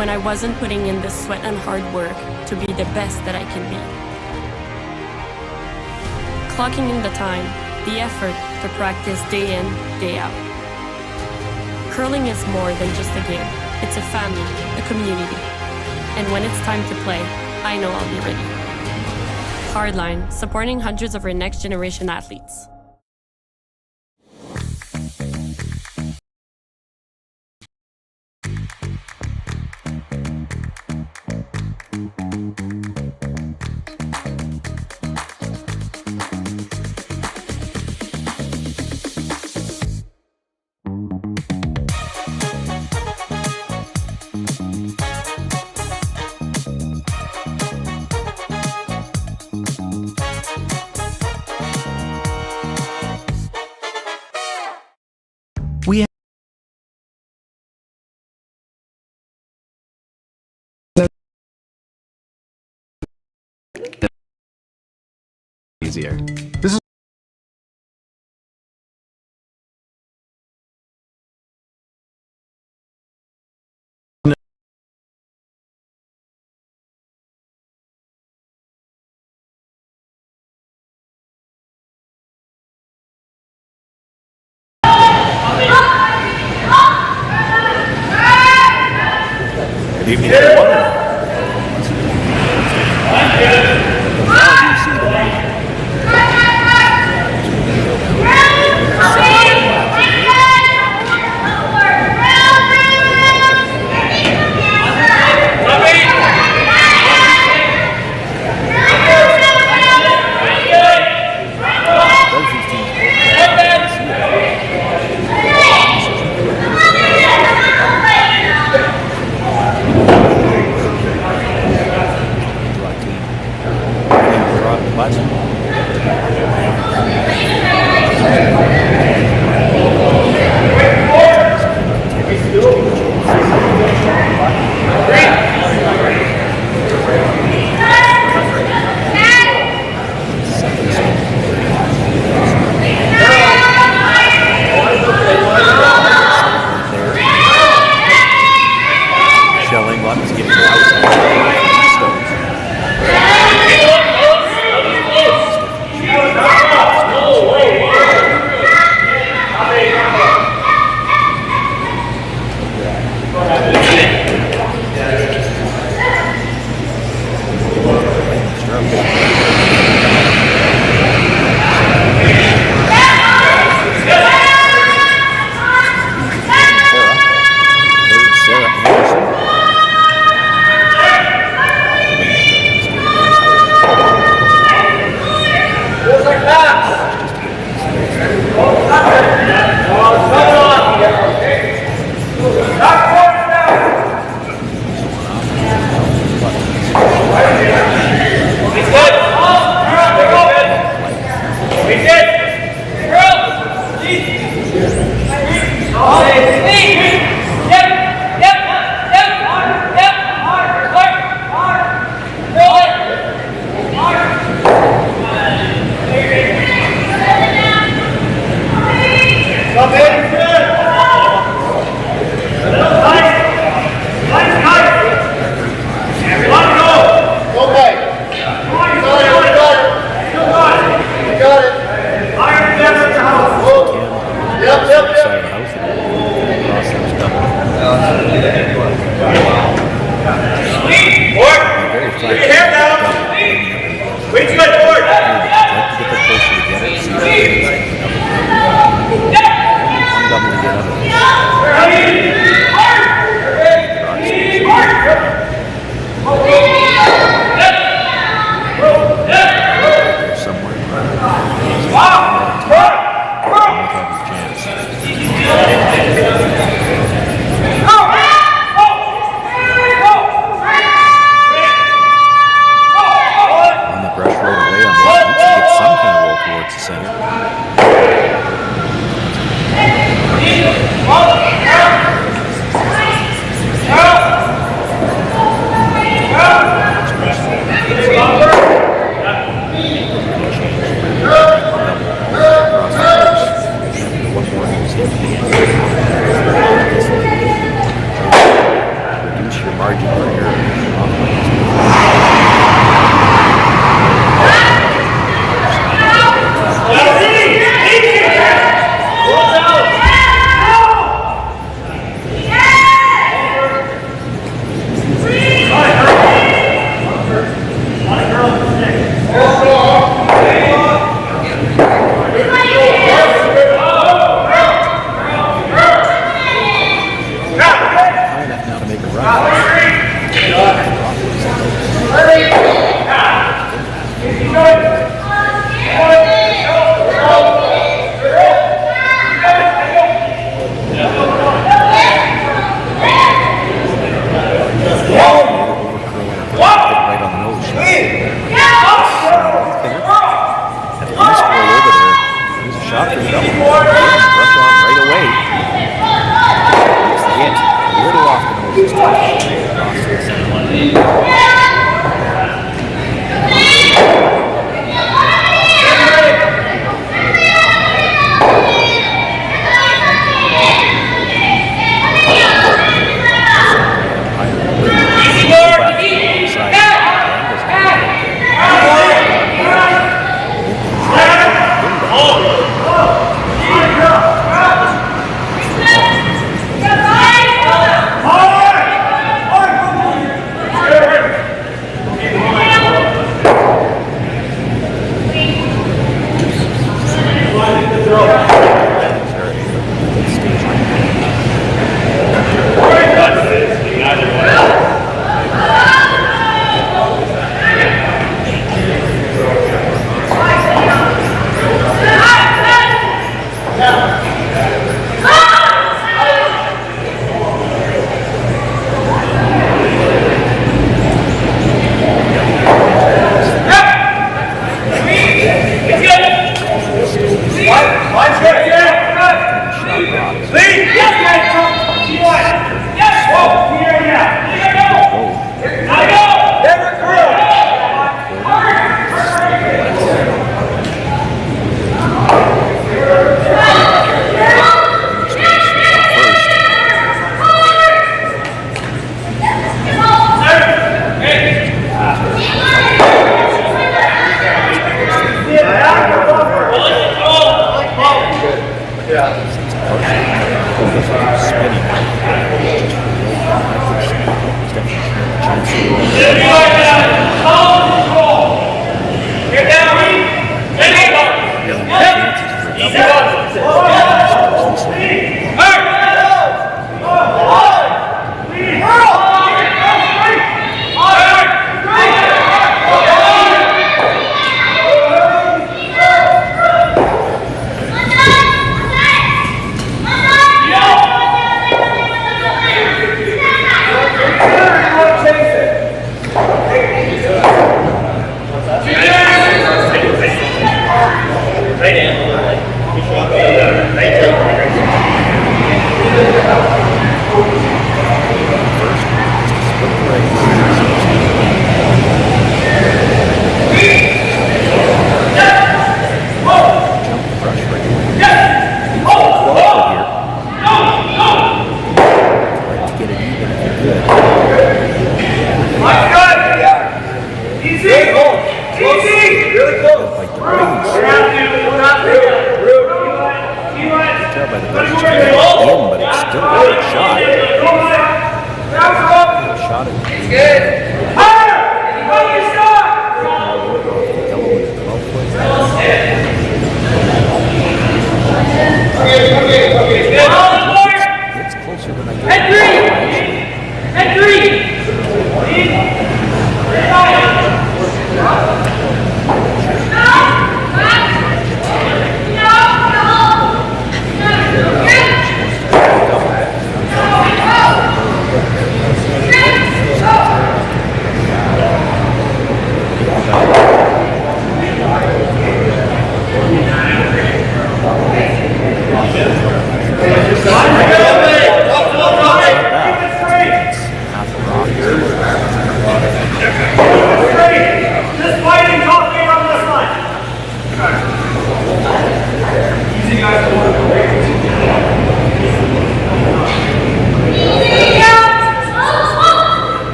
when I wasn't putting in the sweat and hard work to be the best that I can be. Clocking in the time, the effort to practice day in, day out. Curling is more than just a game. It's a family, a community. And when it's time to play, I know I'll be ready. Hardline, supporting hundreds of our next generation athletes. Easier. This is good evening, everyone.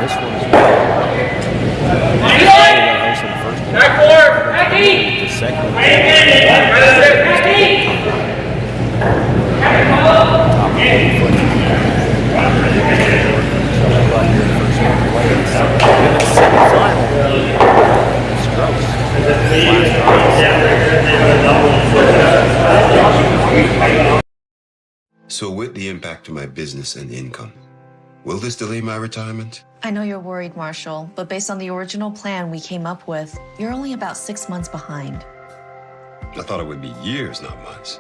this one as well. Back forward! Back the second one. So with the impact to my business and income, will this delay my retirement? I know you're worried, Marshall, but based on the original plan we came up with, you're only about 6 months behind. I thought it would be years, not months.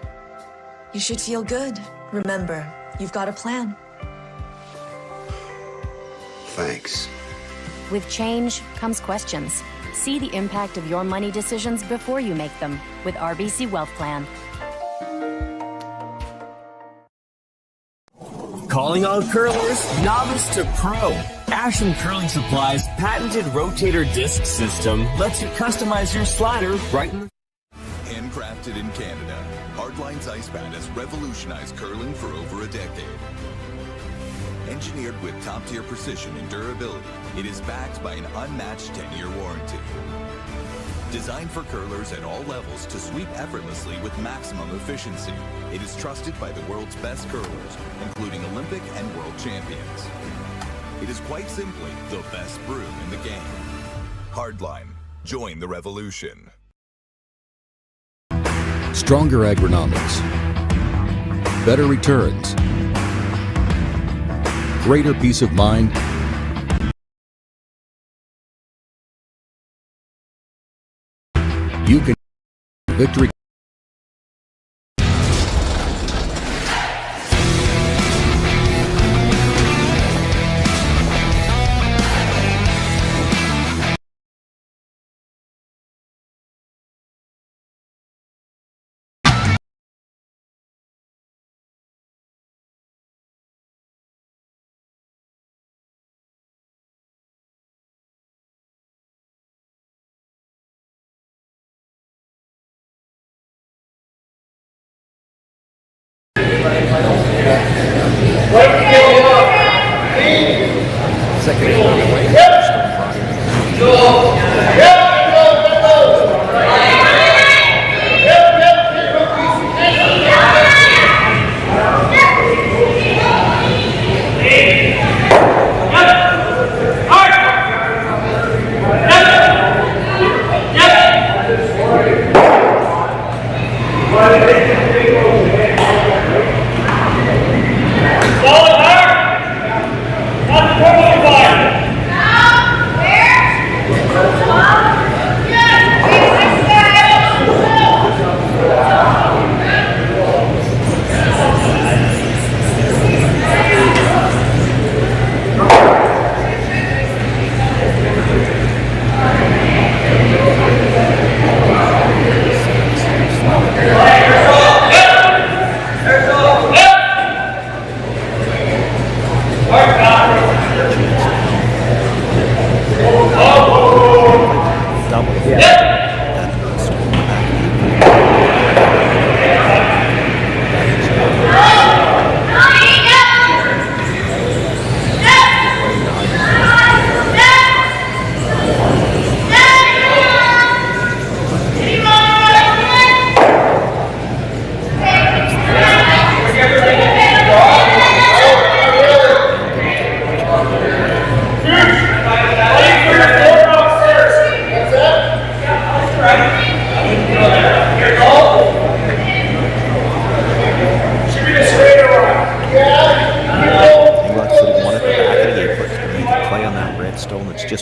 You should feel good. Remember, you've got a plan. Thanks. With change comes questions. See the impact of your money decisions before you make them with RBC Wealth Plan. Calling all curlers, novice to pro. Ashland Curling Supply's patented rotator disc system lets you customize your slider right in the... Handcrafted in Canada, Hardline's ice pad has revolutionized curling for over a decade. Engineered with top-tier precision and durability, it is backed by an unmatched 10-year warranty. Designed for curlers at all levels to sweep effortlessly with maximum efficiency, it is trusted by the world's best curlers, including Olympic and world champions. It is quite simply the best broom in the game. Hardline. Join the revolution. Stronger agronomics, better returns, greater peace of mind, you can victory.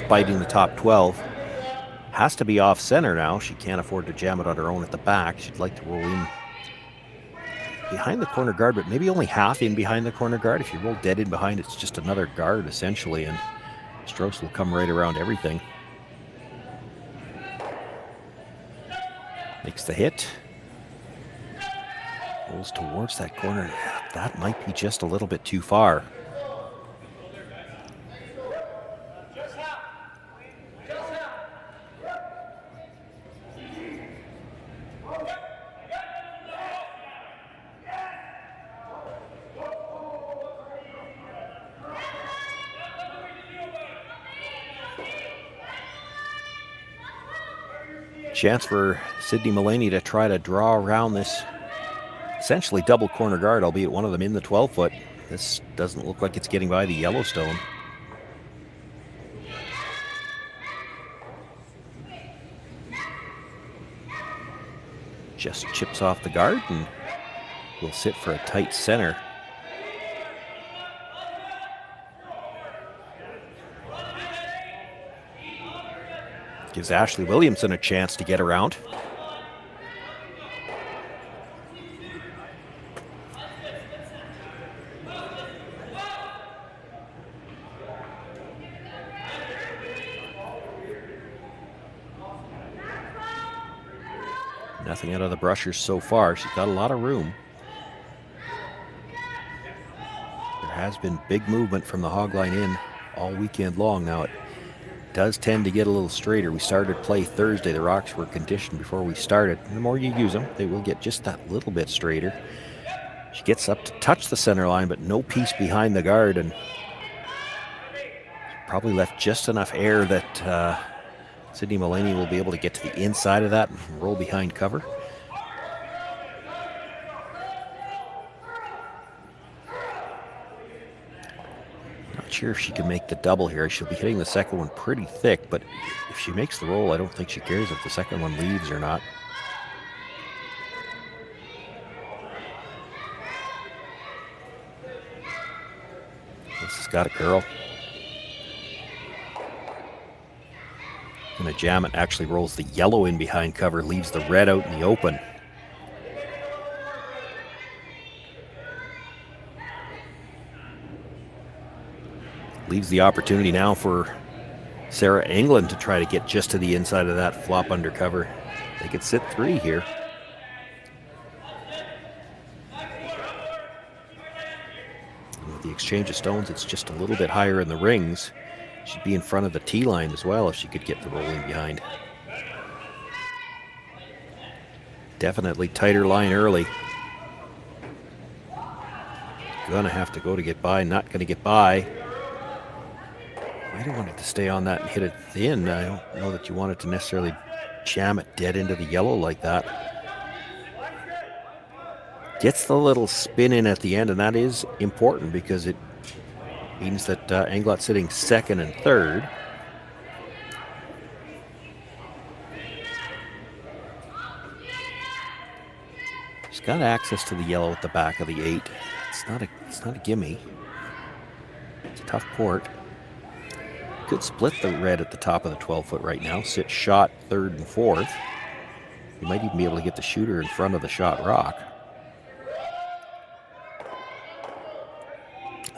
Biting the top 12. Has to be off center now. She can't afford to jam it on her own at the back. She'd like to roll in behind the corner guard, but maybe only half in behind the corner guard. If you roll dead in behind, it's just another guard essentially, and Strouse will come right around everything. Makes the hit. Rolls towards that corner. That might be just a little bit too far. Chance for Sydney Mullaney to try to draw around this essentially double corner guard, albeit one of them in the 12-foot. This doesn't look like it's getting by the Yellowstone. Just chips off the guard and will sit for a tight center. Gives Ashley Williamson a chance to get around. Nothing out of the brushers so far. She's got a lot of room. There has been big movement from the hog line in all weekend long. Now it does tend to get a little straighter. We started play Thursday. The rocks were conditioned before we started. The more you use them, they will get just that little bit straighter. She gets up to touch the center line, but no piece behind the guard, and probably left just enough air that Sydney Mullaney will be able to get to the inside of that and roll behind cover. Not sure if she can make the double here. She'll be hitting the second one pretty thick, but if she makes the roll, I don't think she cares if the second one leaves or not. This has got a girl. Gonna jam it, actually rolls the yellow in behind cover, leaves the red out in the open. Leaves the opportunity now for Sarah Englot to try to get just to the inside of that flop under cover. They could sit 3 here. And with the exchange of stones, it's just a little bit higher in the rings. She'd be in front of the tee line as well if she could get the rolling behind. Definitely tighter line early. Gonna have to go to get by, not gonna get by. I don't want it to stay on that and hit it thin. I don't know that you want it to necessarily jam it dead into the yellow like that. Gets the little spin in at the end, and that is important because it means that Englot's sitting second and third. She's got access to the yellow at the back of the 8. It's not a gimme. It's a tough port. Could split the red at the top of the 12-foot right now. Sit shot 3rd and 4th. You might even be able to get the shooter in front of the shot rock.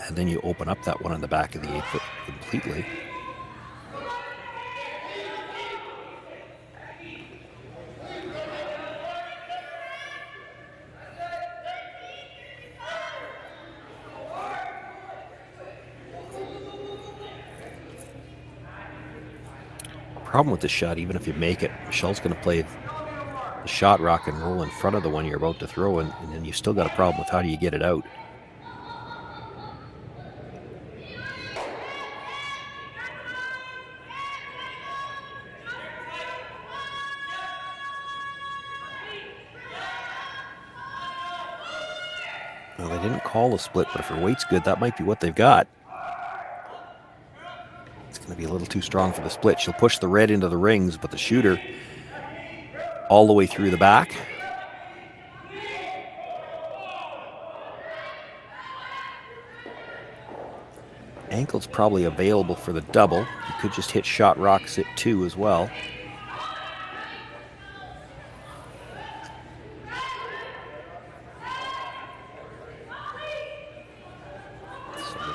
And then you open up that one on the back of the 8-foot completely. Problem with this shot, even if you make it, Michelle's going to play the shot rock and roll in front of the one you're about to throw, and then you still got a problem with how do you get it out. Well, they didn't call the split, but if her weight's good, that might be what they've got. It's going to be a little too strong for the split. She'll push the red into the rings, but the shooter all the way through the back. Ankle's probably available for the double. You could just hit shot rocks at 2 as well.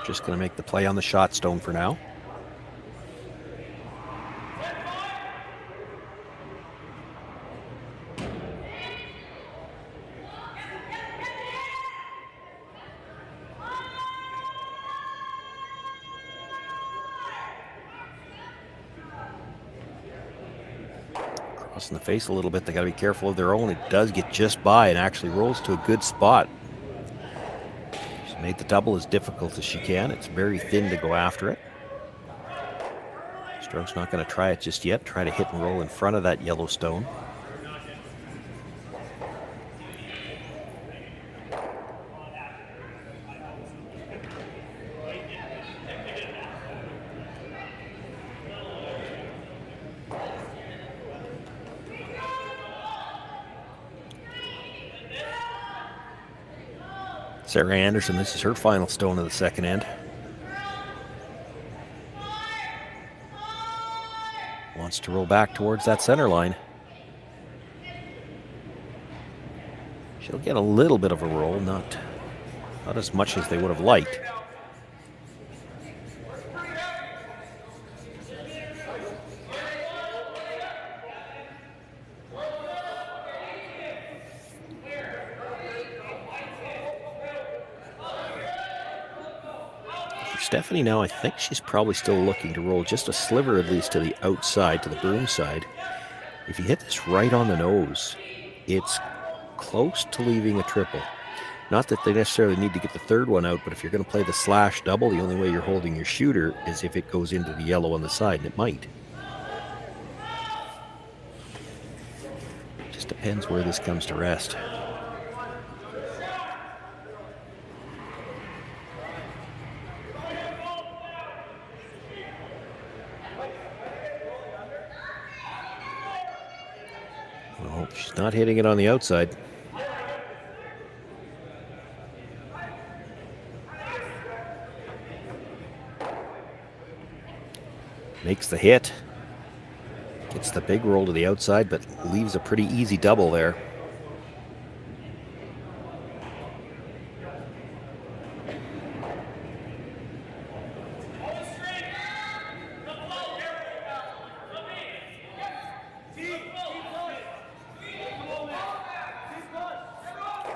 Just going to make the play on the shot stone for now. Crossing the face a little bit. They got to be careful of their own. It does get just by and actually rolls to a good spot. Made the double as difficult as she can. It's very thin to go after it. Strouse not going to try it just yet. Try to hit and roll in front of that yellow stone. Sarah Anderson, this is her final stone of the second end. Wants to roll back towards that center line. She'll get a little bit of a roll, not as much as they would have liked. Stephanie now, I think she's probably still looking to roll just a sliver at least to the outside, to the broom side. If you hit this right on the nose, it's close to leaving a triple. Not that they necessarily need to get the third one out, but if you're going to play the slash double, the only way you're holding your shooter is if it goes into the yellow on the side, and it might. Just depends where this comes to rest. She's not hitting it on the outside. Makes the hit. Gets the big roll to the outside, but leaves a pretty easy double there.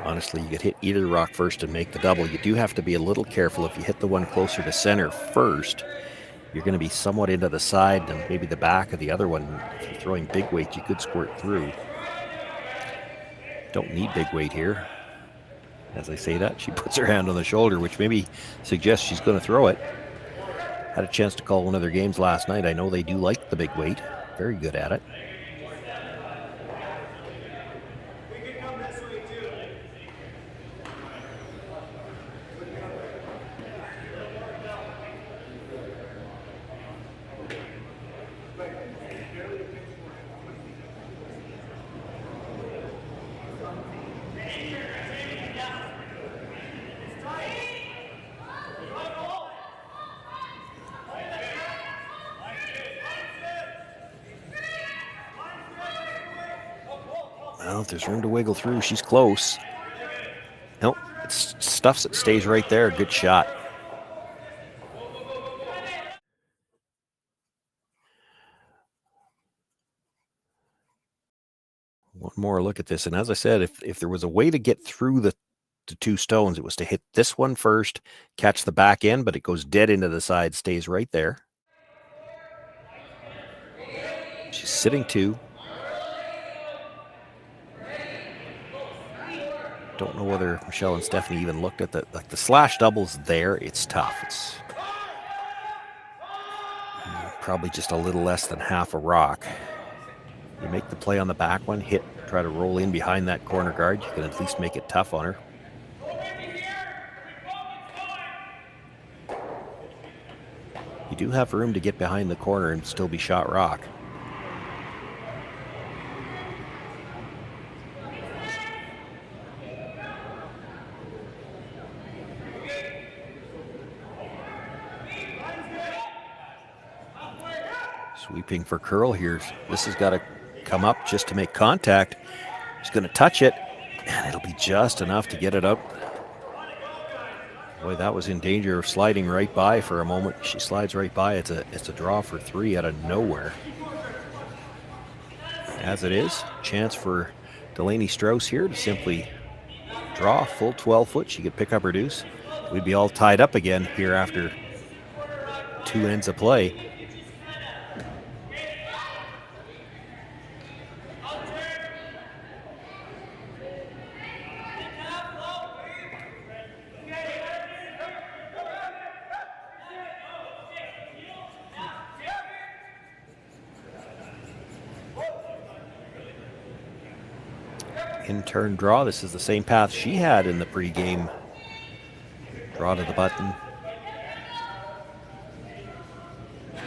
Honestly, you could hit either rock first and make the double. You do have to be a little careful. If you hit the one closer to center first, you're going to be somewhat into the side and maybe the back of the other one. If you're throwing big weight, you could squirt through. Don't need big weight here. As I say that, she puts her hand on the shoulder, which maybe suggests she's going to throw it. Had a chance to call one of their games last night. I know they do like the big weight. Very good at it. Well, if there's room to wiggle through, she's close. Nope, it stuffs it, stays right there. Good shot. One more look at this, and as I said, if there was a way to get through the two stones, it was to hit this one first, catch the back end, but it goes dead into the side, stays right there. She's sitting two. Don't know whether Michelle and Stephanie even looked at the slash doubles there. It's tough. It's probably just a little less than half a rock. You make the play on the back one, hit, try to roll in behind that corner guard. You can at least make it tough on her. You do have room to get behind the corner and still be shot rock. Sweeping for curl here. This has got to come up just to make contact. She's going to touch it, and it'll be just enough to get it out. Boy, that was in danger of sliding right by for a moment. She slides right by. It's a draw for three out of nowhere. As it is, chance for Delaney Strouse here to simply draw full 12 foot. She could pick up her deuce. We'd be all tied up again here after two ends of play. in turn draw. This is the same path she had in the pregame. Draw to the button.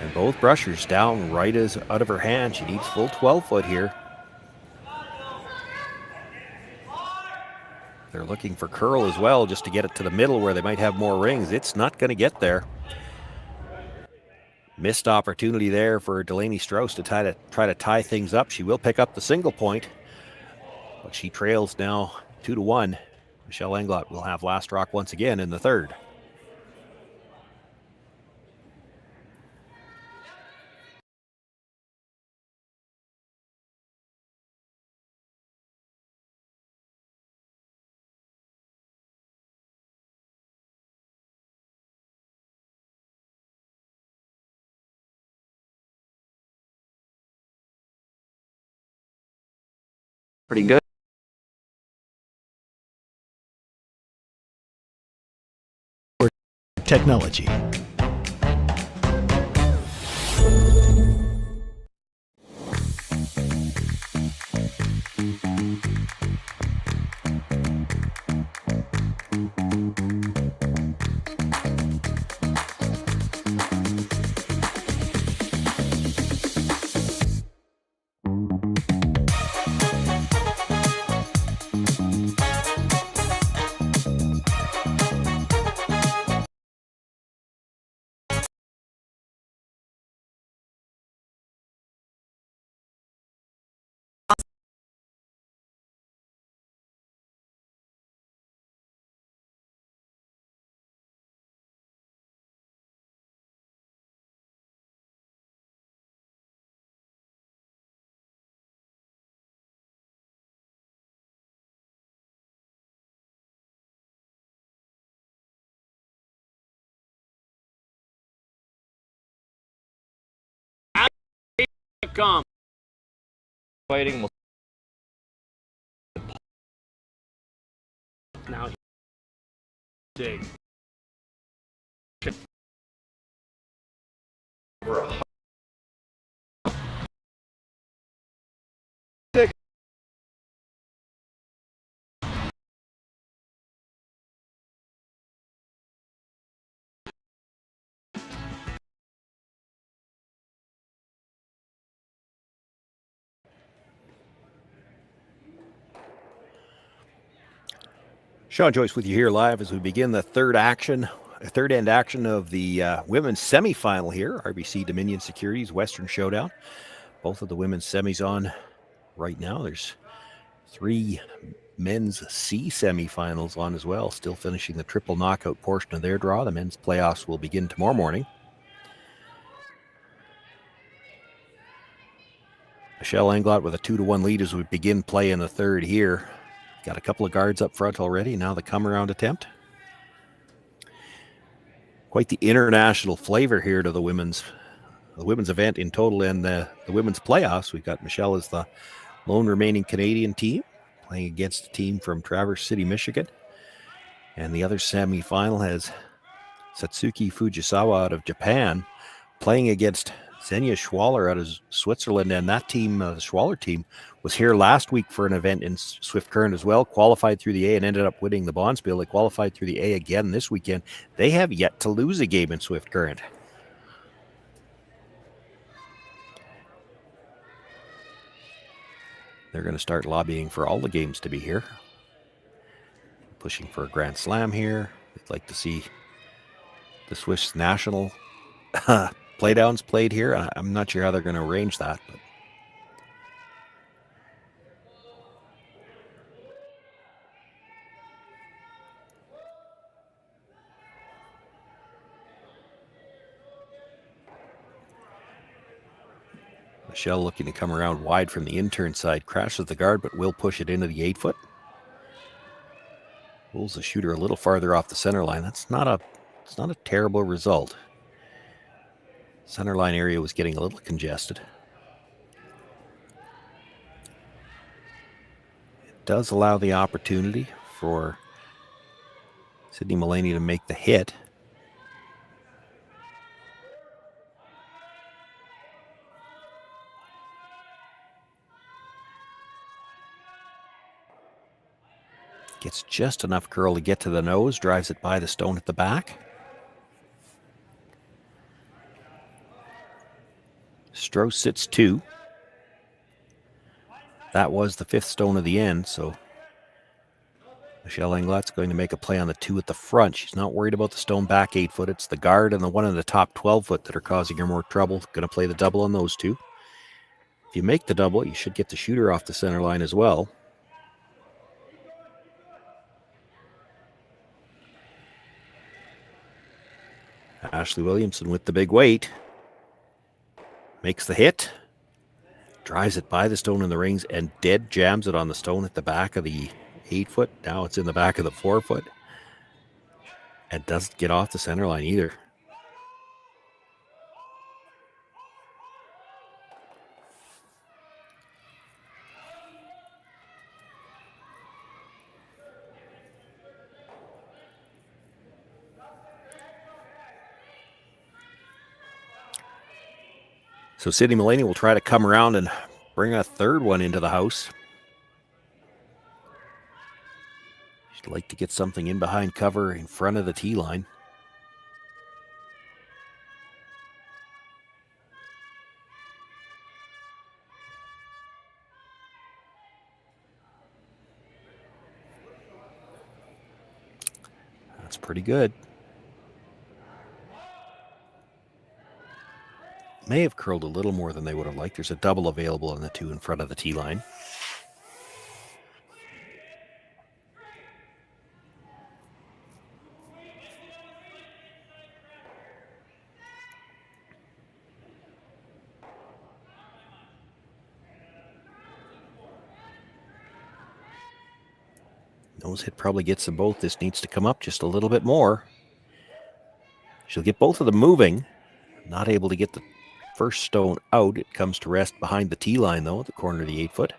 And both brushers down right as out of her hand. She needs full 12 foot here. They're looking for curl as well, just to get it to the middle where they might have more rings. It's not going to get there. Missed opportunity there for Delaney Strouse to try to tie things up. She will pick up the single point, but she trails now 2-1. Michelle Englot will have last rock once again in the third. Pretty good. Technology. Come. Fighting now. Dig. Shawn, Joyce with you here live as we begin the third end action of the women's semifinal here. RBC Dominion Securities Western Showdown. Both of the women's semis on right now. There's 3 men's C semifinals on as well, still finishing the triple knockout portion of their draw. The men's playoffs will begin tomorrow morning. Michelle Englot with a 2-1 lead as we begin play in the third here. Got a couple of guards up front already. Now the come-around attempt. Quite the international flavor here to the women's event in total and the women's playoffs. We've got Michelle as the lone remaining Canadian team playing against a team from Traverse City, Michigan. And the other semifinal has Satsuki Fujisawa out of Japan playing against Xenia Schwaller out of Switzerland, and that team, the Schwaller team, was here last week for an event in Swift Current as well, qualified through the A and ended up winning the Bonspiel. They qualified through the A again this weekend. They have yet to lose a game in Swift Current. They're going to start lobbying for all the games to be here. Pushing for a Grand Slam here. They'd like to see the Swiss national playdowns played here. I'm not sure how they're going to arrange that, but Michelle looking to come around wide from the intern side, crashes the guard, but will push it into the 8-foot. Pulls the shooter a little farther off the center line. It's not a terrible result. Center line area was getting a little congested. It does allow the opportunity for Sydney Mullaney to make the hit. Gets just enough curl to get to the nose, drives it by the stone at the back. Strouse sits 2. That was the 5th stone of the end, so Michelle Englot's going to make a play on the 2 at the front. She's not worried about the stone back 8 foot. It's the guard and the one in the top 12 foot that are causing her more trouble. Going to play the double on those 2. If you make the double, you should get the shooter off the center line as well. Ashley Williamson with the big weight. Makes the hit. Drives it by the stone in the rings and dead jams it on the stone at the back of the 8 foot. Now it's in the back of the 4 foot. And doesn't get off the center line either. So Sydney Mulaney will try to come around and bring a third one into the house. She'd like to get something in behind cover in front of the tee line. That's pretty good. May have curled a little more than they would have liked. There's a double available on the 2 in front of the tee line. Nose hit probably gets them both. This needs to come up just a little bit more. She'll get both of them moving. Not able to get the first stone out. It comes to rest behind the tee line, though, at the corner of the 8 foot.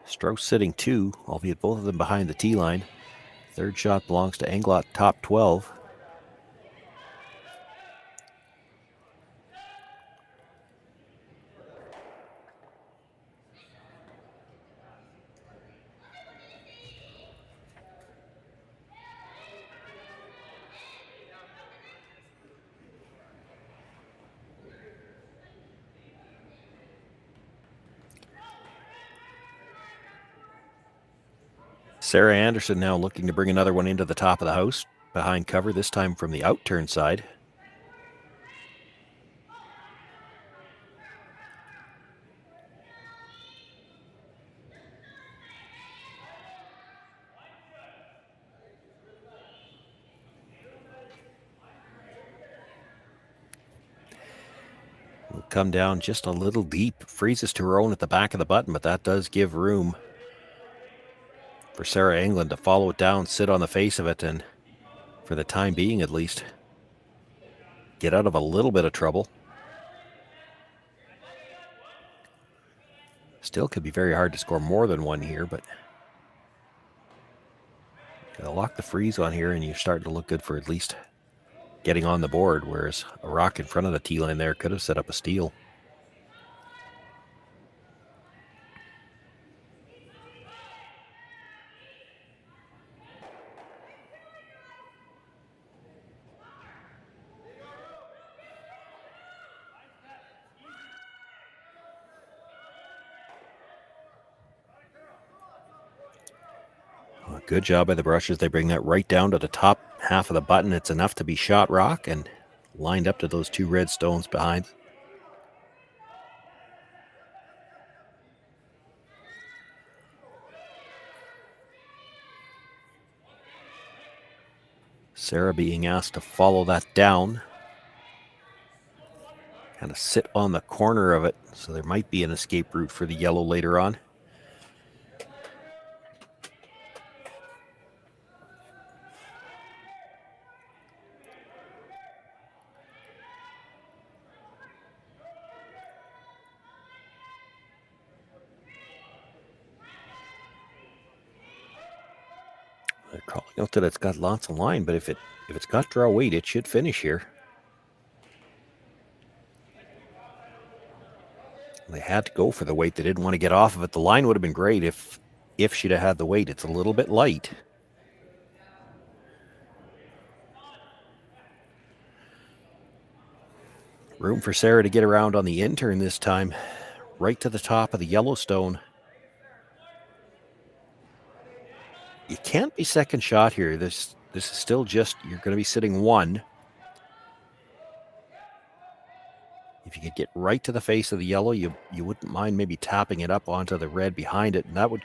Strouse sitting 2, albeit both of them behind the tee line. Third shot belongs to Englot, top 12. Sarah Anderson now looking to bring another one into the top of the house, behind cover, this time from the out-turn side. Will come down just a little deep, freezes to her own at the back of the button, but that does give room for Sarah England to follow it down, sit on the face of it, and for the time being at least, get out of a little bit of trouble. Still could be very hard to score more than one here, but gotta lock the freeze on here and you're starting to look good for at least getting on the board, whereas a rock in front of the tee line there could have set up a steal. Good job by the brushes. They bring that right down to the top half of the button. It's enough to be shot rock and lined up to those 2 red stones behind. Sarah being asked to follow that down. Kind of sit on the corner of it, so there might be an escape route for the yellow later on. They're calling out that it's got lots of line, but if it's got draw weight, it should finish here. They had to go for the weight. They didn't want to get off of it. The line would have been great if she'd have had the weight. It's a little bit light. Room for Sarah to get around on the in-turn this time. Right to the top of the Yellowstone. You can't be second shot here. This is still just, you're going to be sitting one. If you could get right to the face of the yellow, you wouldn't mind maybe tapping it up onto the red behind it, and that would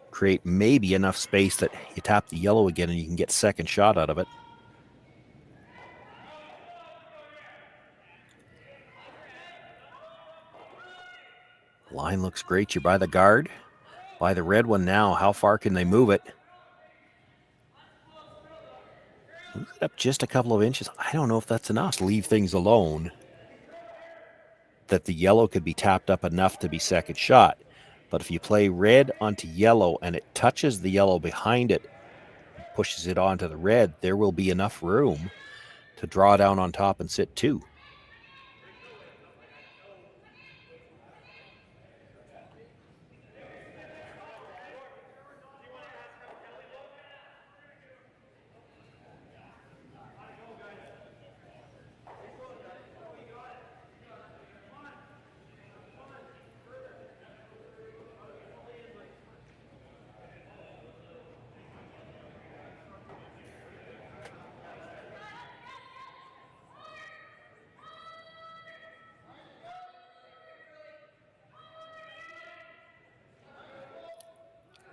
create maybe enough space that you tap the yellow again and you can get second shot out of it. Line looks great. You're by the guard. By the red one now. How far can they move it? Move it up just a couple of inches. I don't know if that's enough to leave things alone. That the yellow could be tapped up enough to be second shot. But if you play red onto yellow and it touches the yellow behind it, pushes it onto the red, there will be enough room to draw down on top and sit two.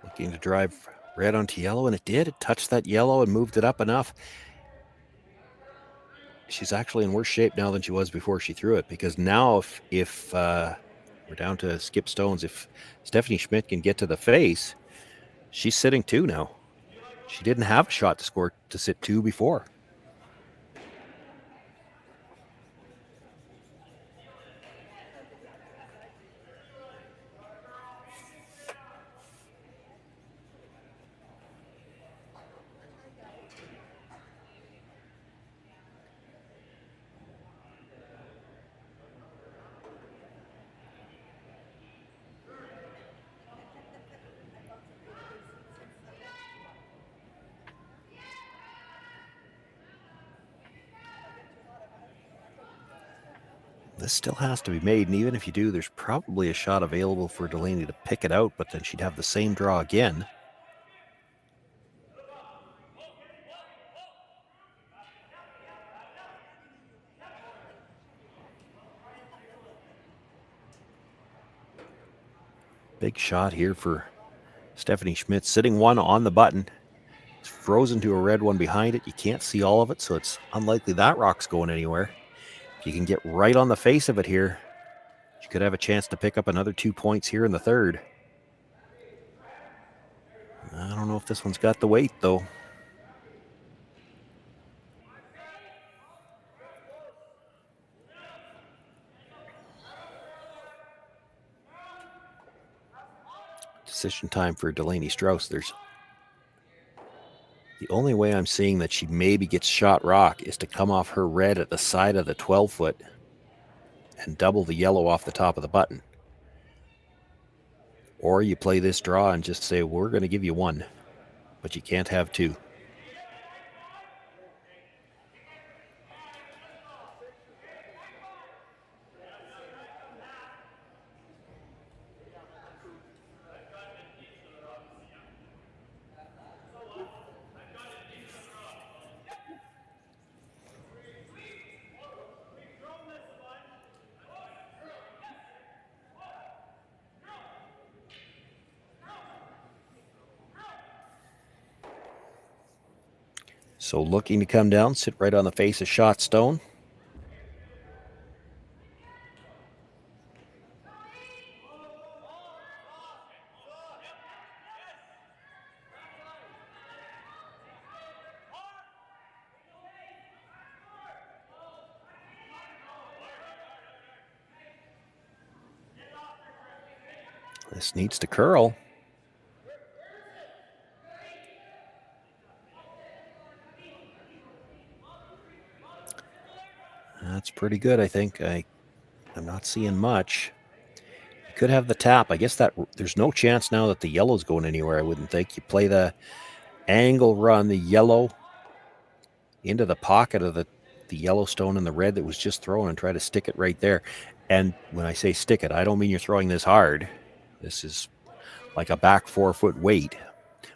Looking to drive red onto yellow, and it did. It touched that yellow and moved it up enough. She's actually in worse shape now than she was before she threw it, because now if we're down to skip stones, if Stephanie Schmidt can get to the face, she's sitting two now. She didn't have a shot to score to sit two before. This still has to be made, and even if you do, there's probably a shot available for Delaney to pick it out, but then she'd have the same draw again. Big shot here for Stephanie Schmidt, sitting one on the button. It's frozen to a red one behind it. You can't see all of it, so it's unlikely that rock's going anywhere. If you can get right on the face of it here, you could have a chance to pick up another 2 points here in the third. I don't know if this one's got the weight, though. Decision time for Delaney Strouse. The only way I'm seeing that she maybe gets shot rock is to come off her red at the side of the 12-foot and double the yellow off the top of the button. Or you play this draw and just say, we're going to give you one, but you can't have two. So looking to come down, sit right on the face of shot stone. This needs to curl. That's pretty good, I think. I'm not seeing much. Could have the tap. I guess that there's no chance now that the yellow's going anywhere, I wouldn't think. You play the angle run, the yellow into the pocket of the Yellowstone and the red that was just thrown and try to stick it right there. And when I say stick it, I don't mean you're throwing this hard. This is like a back 4 foot weight.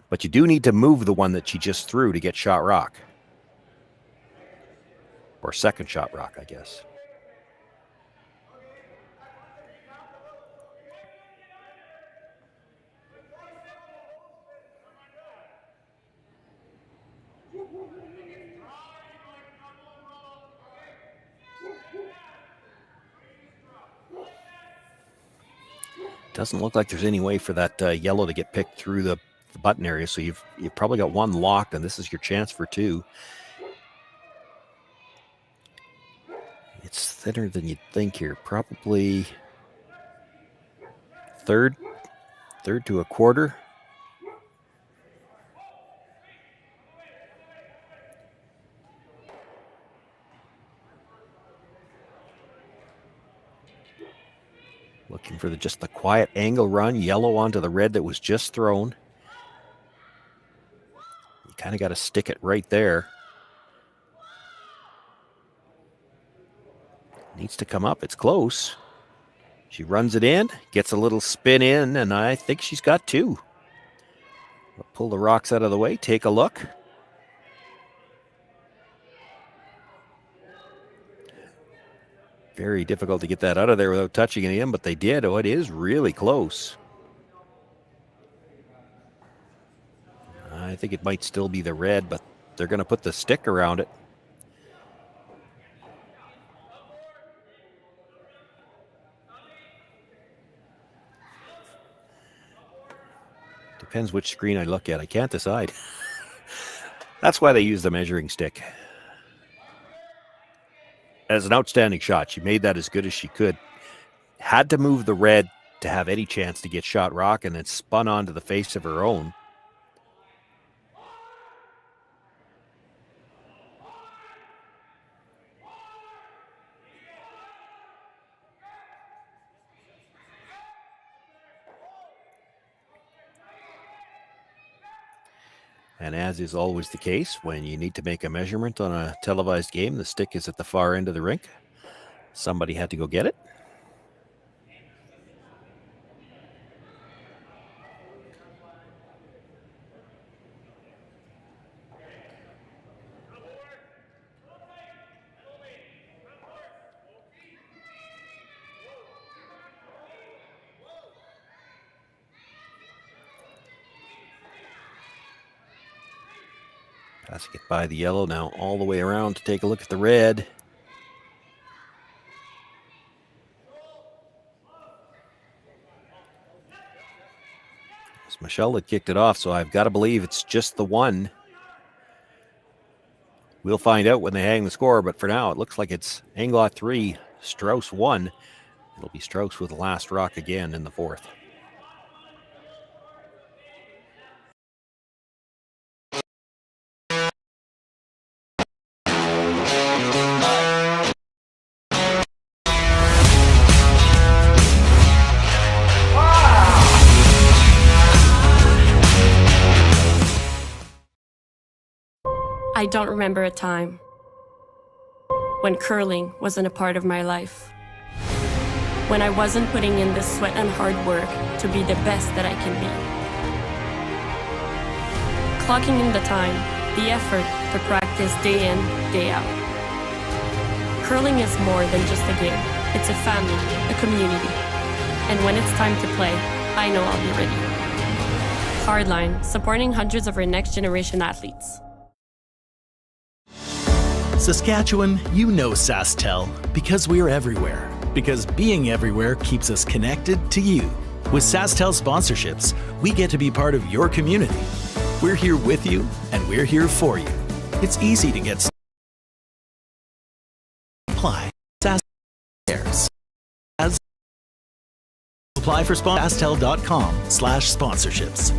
But you do need to move the one that she just threw to get shot rock. Or second shot rock, I guess. Doesn't look like there's any way for that yellow to get picked through the button area, so you've probably got one locked, and this is your chance for two. It's thinner than you'd think here. Probably third to a quarter. Looking for just the quiet angle run, yellow onto the red that was just thrown. You kind of got to stick it right there. Needs to come up. It's close. She runs it in, gets a little spin in, and I think she's got two. We'll pull the rocks out of the way, take a look. Very difficult to get that out of there without touching it in, but they did. Oh, it is really close. I think it might still be the red, but they're going to put the stick around it. Depends which screen I look at. I can't decide. That's why they use the measuring stick. As an outstanding shot. She made that as good as she could. Had to move the red to have any chance to get shot rock, and then spun onto the face of her own. And as is always the case, when you need to make a measurement on a televised game, the stick is at the far end of the rink. Somebody had to go get it. Passing it by the yellow, now all the way around to take a look at the red. It's Michelle that kicked it off, so I've got to believe it's just the one. We'll find out when they hang the score, but for now it looks like it's Englot 3, Strouse 1. It'll be Strouse with the last rock again in the fourth. I don't remember a time when curling wasn't a part of my life. When I wasn't putting in the sweat and hard work to be the best that I can be. Clocking in the time, the effort to practice day in, day out. Curling is more than just a game. It's a family, a community. And when it's time to play, I know I'll be ready. Hardline, supporting hundreds of our next generation athletes. Saskatchewan, you know Sasktel because we're everywhere. Because being everywhere keeps us connected to you. With Sasktel sponsorships, we get to be part of your community. We're here with you, and we're here for you. It's easy to get started. Apply. Sasktel. Apply for Sasktel.com/sponsorships.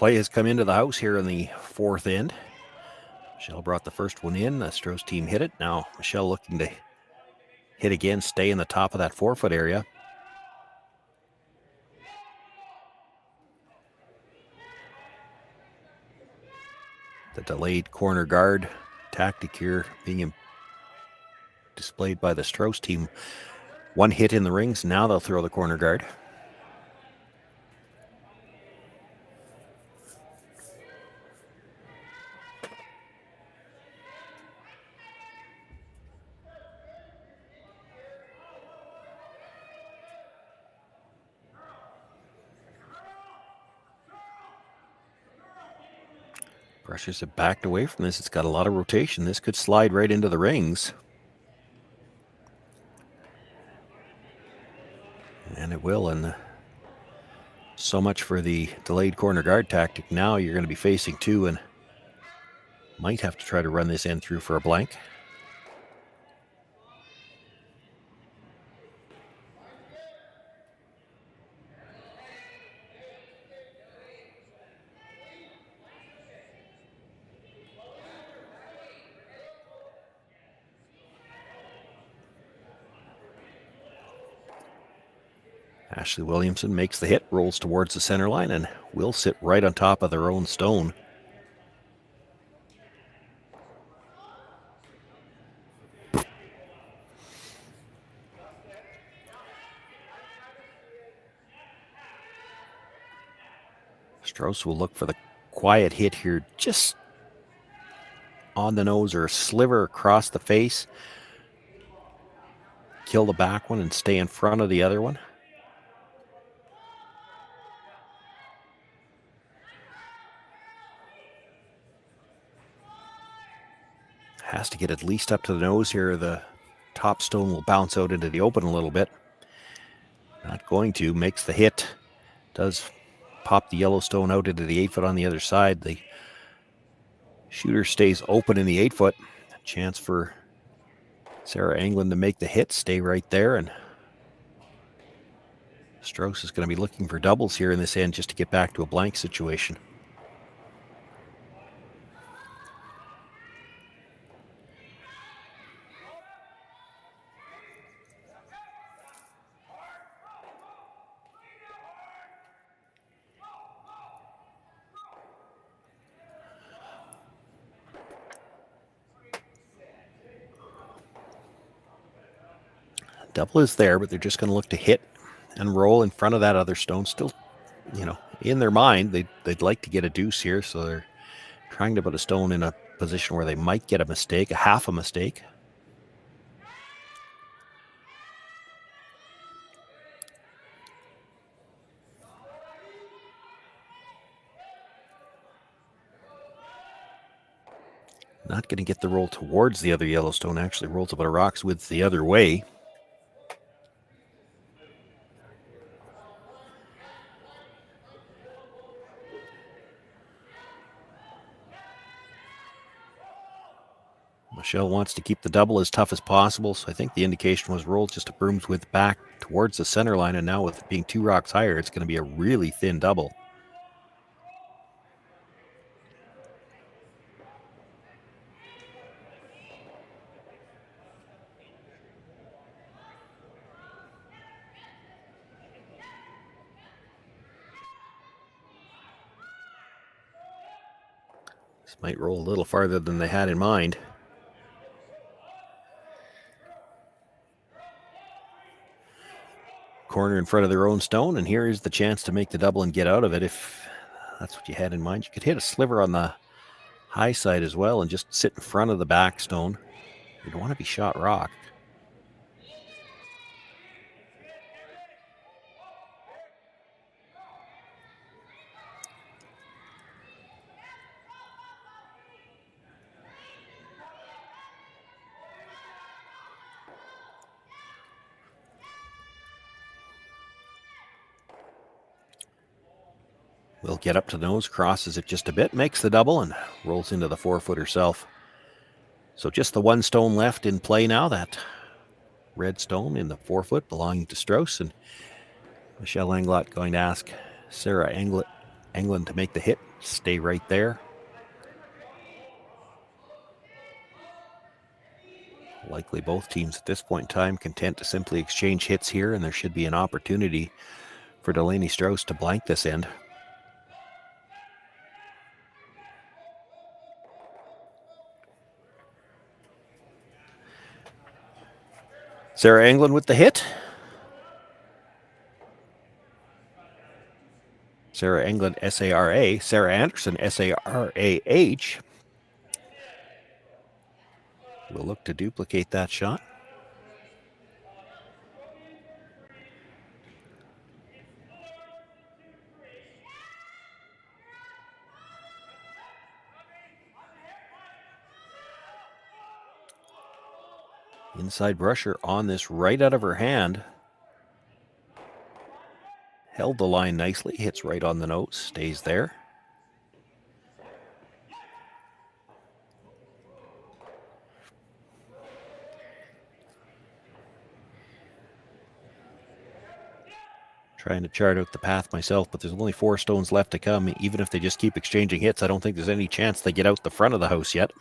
Play has come into the house here in the fourth end. Michelle brought the first one in. The Strouse team hit it. Now Michelle looking to hit again, stay in the top of that 4-foot area. The delayed corner guard tactic here being displayed by the Strouse team. One hit in the rings. Now they'll throw the corner guard. Brushes it backed away from this. It's got a lot of rotation. This could slide right into the rings. And it will. And so much for the delayed corner guard tactic. Now you're going to be facing two and might have to try to run this end through for a blank. Ashley Williamson makes the hit, rolls towards the center line, and will sit right on top of their own stone. Strouse will look for the quiet hit here, just on the nose or a sliver across the face. Kill the back one and stay in front of the other one. Has to get at least up to the nose here. The top stone will bounce out into the open a little bit. Not going to. Makes the hit. Does pop the yellow stone out into the 8-foot on the other side. The shooter stays open in the 8-foot. Chance for Sarah Englund to make the hit. Stay right there. And Strouse is going to be looking for doubles here in this end just to get back to a blank situation. Double is there, but they're just going to look to hit and roll in front of that other stone. Still, in their mind, they'd like to get a deuce here, so they're trying to put a stone in a position where they might get a mistake, a half a mistake. Not going to get the roll towards the other Yellowstone. Actually rolls about a rock's width the other way. Michelle wants to keep the double as tough as possible, so I think the indication was rolled just a broom's width back towards the center line, and now with it being 2 rocks higher, it's going to be a really thin double. This might roll a little farther than they had in mind. Corner in front of their own stone, and here is the chance to make the double and get out of it. If that's what you had in mind, you could hit a sliver on the high side as well and just sit in front of the back stone. You don't want to be shot rock. Will get up to the nose, crosses it just a bit, makes the double, and rolls into the 4-foot herself. So just the one stone left in play now, that red stone in the 4-foot belonging to Strouse, and Michelle Englot going to ask Sarah Englund to make the hit. Stay right there. Likely both teams at this point in time content to simply exchange hits here, and there should be an opportunity for Delaney Strouse to blank this end. Sarah Englund with the hit. Sarah Englund, S-A-R-A. Sarah Anderson, S-A-R-A-H. We'll look to duplicate that shot. Inside brusher on this right out of her hand. Held the line nicely, hits right on the nose, stays there. Trying to chart out the path myself, but there's only 4 stones left to come. Even if they just keep exchanging hits, I don't think there's any chance they get out the front of the house yet.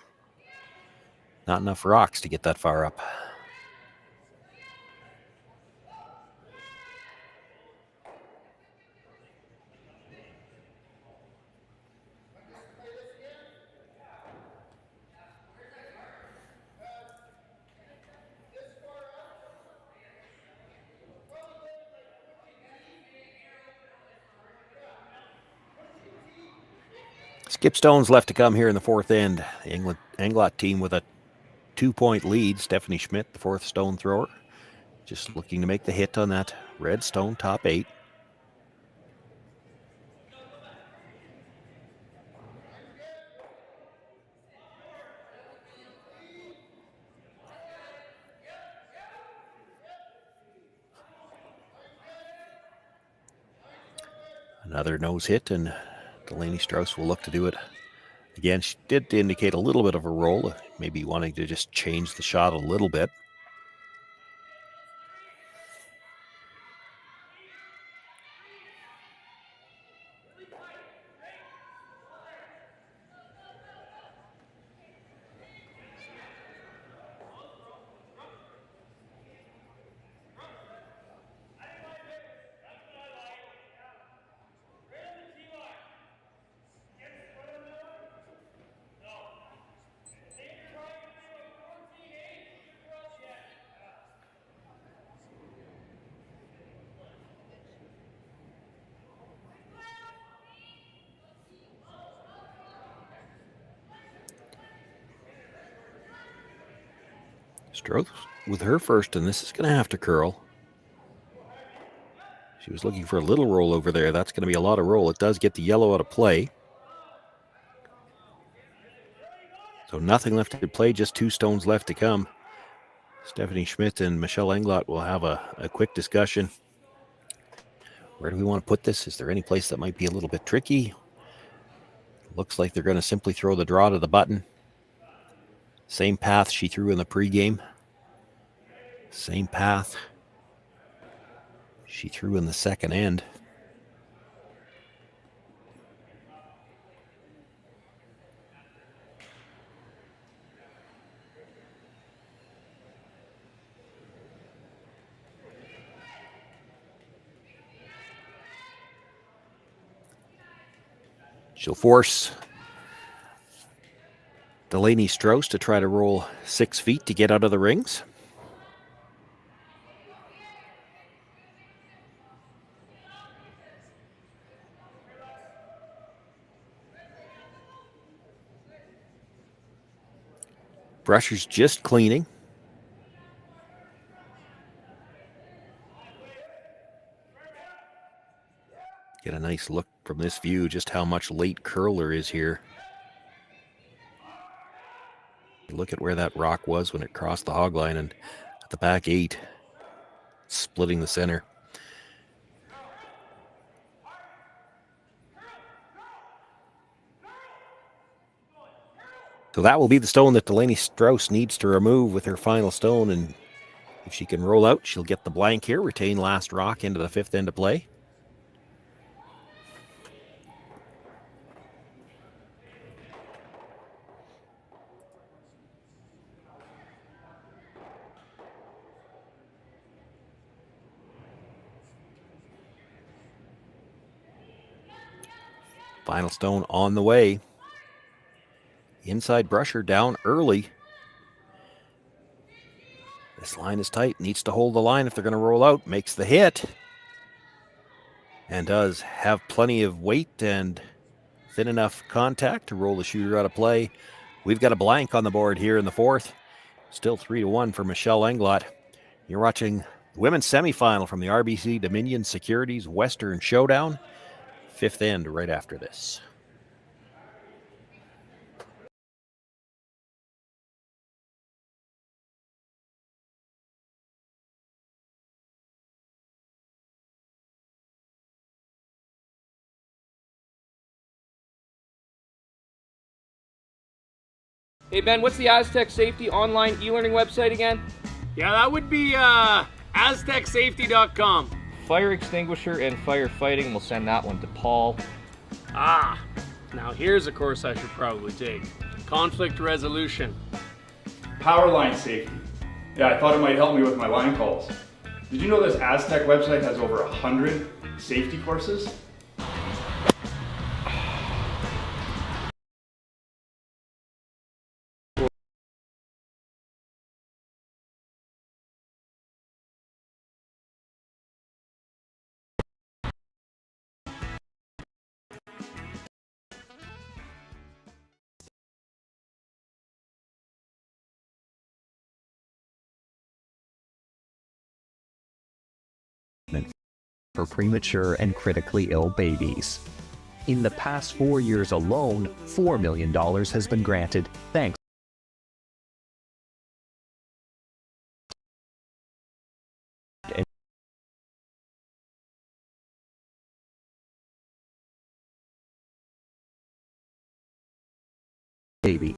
Not enough rocks to get that far up. Skip stones left to come here in the 4th end. The Englot team with a 2-point lead. Stephanie Schmidt, the 4th stone thrower, just looking to make the hit on that red stone, top 8. Another nose hit, and Delaney Strouse will look to do it again. She did indicate a little bit of a roll, maybe wanting to just change the shot a little bit. Strouse with her first, and this is going to have to curl. She was looking for a little roll over there. That's going to be a lot of roll. It does get the yellow out of play. So nothing left to play, just 2 stones left to come. Stephanie Schmidt and Michelle Englot will have a quick discussion. Where do we want to put this? Is there any place that might be a little bit tricky? Looks like they're going to simply throw the draw to the button. Same path she threw in the pregame. Same path she threw in the 2nd end. She'll force Delaney Strouse to try to roll 6 feet to get out of the rings. Brusher's just cleaning. Get a nice look from this view just how much late curler is here. Look at where that rock was when it crossed the hog line, and at the back 8, splitting the center. So that will be the stone that Delaney Strouse needs to remove with her final stone, and if she can roll out, she'll get the blank here, retain last rock into the 5th end of play. Final stone on the way. Inside brusher down early. This line is tight. Needs to hold the line if they're going to roll out. Makes the hit. And does have plenty of weight and thin enough contact to roll the shooter out of play. We've got a blank on the board here in the fourth. Still 3-1 for Michelle Englot. You're watching the women's semifinal from the RBC Dominion Securities Western Showdown. Fifth end right after this. Hey Ben, what's the Aztec Safety online e-learning website again? Yeah, that would be aztecsafety.com. Fire extinguisher and firefighting, we'll send that one to Paul. Ah, now here's a course I should probably take. Conflict resolution. Power line safety. Yeah, I thought it might help me with my line calls. Did you know this Aztec website has over 100 safety courses? For premature and critically ill babies. In the past 4 years alone, $4 million has been granted, thanks baby.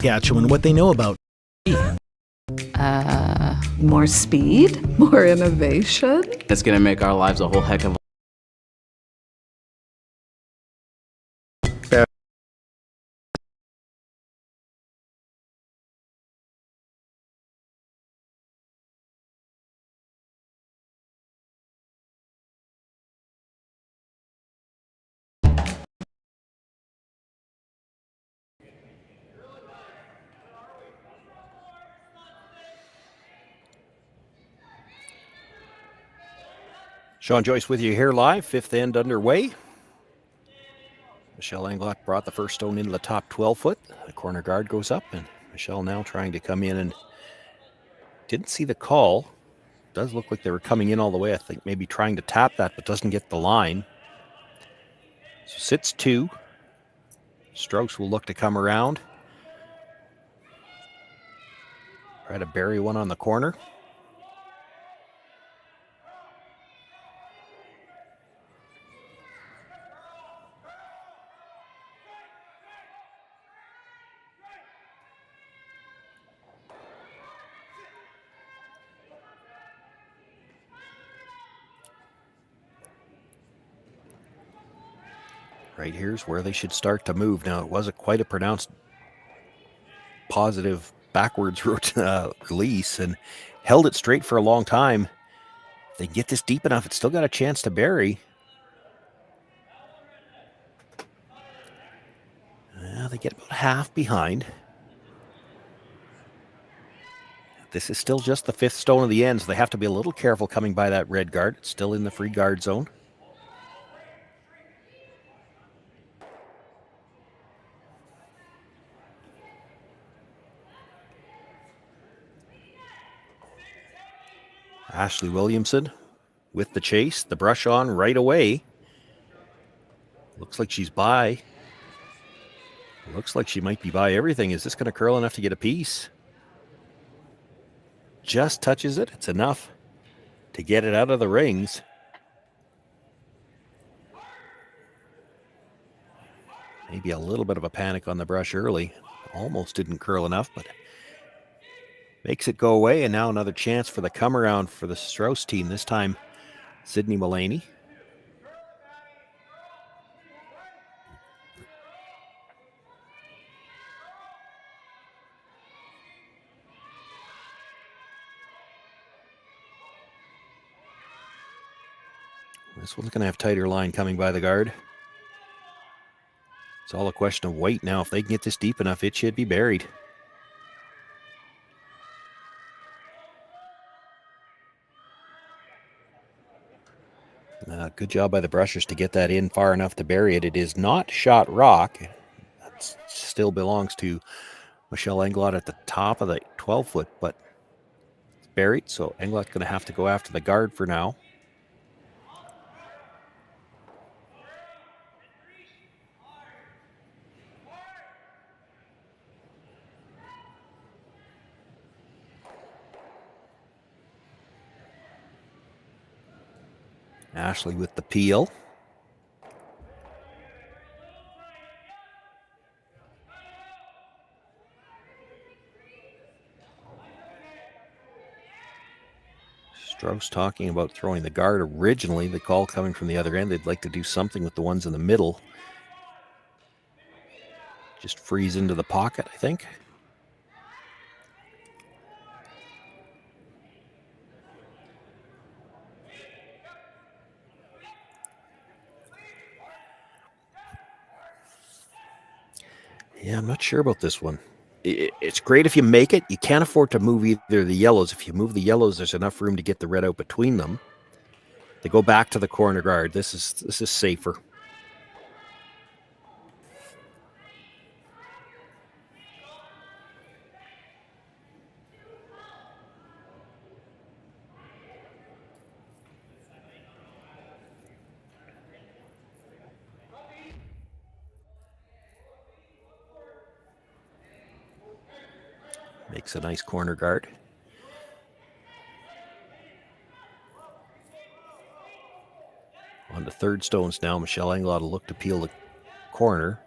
Saskatchewan, what they know about. More speed, more innovation. It's going to make our lives a whole heck of a Shawn, Joyce with you here live. Fifth end underway. Michelle Englot brought the first stone into the top 12 foot. The corner guard goes up, and Michelle now trying to come in and didn't see the call. Does look like they were coming in all the way. I think maybe trying to tap that, but doesn't get the line. So sits 2. Strouse will look to come around. Try to bury one on the corner. Right here's where they should start to move. Now, it wasn't quite a pronounced positive backwards release and held it straight for a long time. If they get this deep enough, it's still got a chance to bury. They get about half behind. This is still just the fifth stone of the end, so they have to be a little careful coming by that red guard. It's still in the free guard zone. Ashley Williamson with the chase, the brush on right away. Looks like she's by. Looks like she might be by everything. Is this going to curl enough to get a piece? Just touches it. It's enough to get it out of the rings. Maybe a little bit of a panic on the brush early. Almost didn't curl enough, but makes it go away. And now another chance for the come around for the Strouse team. This time, Sydney Mullaney. This one's going to have tighter line coming by the guard. It's all a question of weight now. If they can get this deep enough, it should be buried. Good job by the brushers to get that in far enough to bury it. It is not shot rock. That still belongs to Michelle Englot at the top of the 12-foot, but it's buried, so Englot's going to have to go after the guard for now. Ashley with the peel. Strouse talking about throwing the guard originally, the call coming from the other end. They'd like to do something with the ones in the middle. Just freeze into the pocket, I think. Yeah, I'm not sure about this one. It's great if you make it. You can't afford to move either of the yellows. If you move the yellows, there's enough room to get the red out between them. They go back to the corner guard. This is safer. Makes a nice corner guard. On to third stones now. Michelle Englot will look to peel the corner.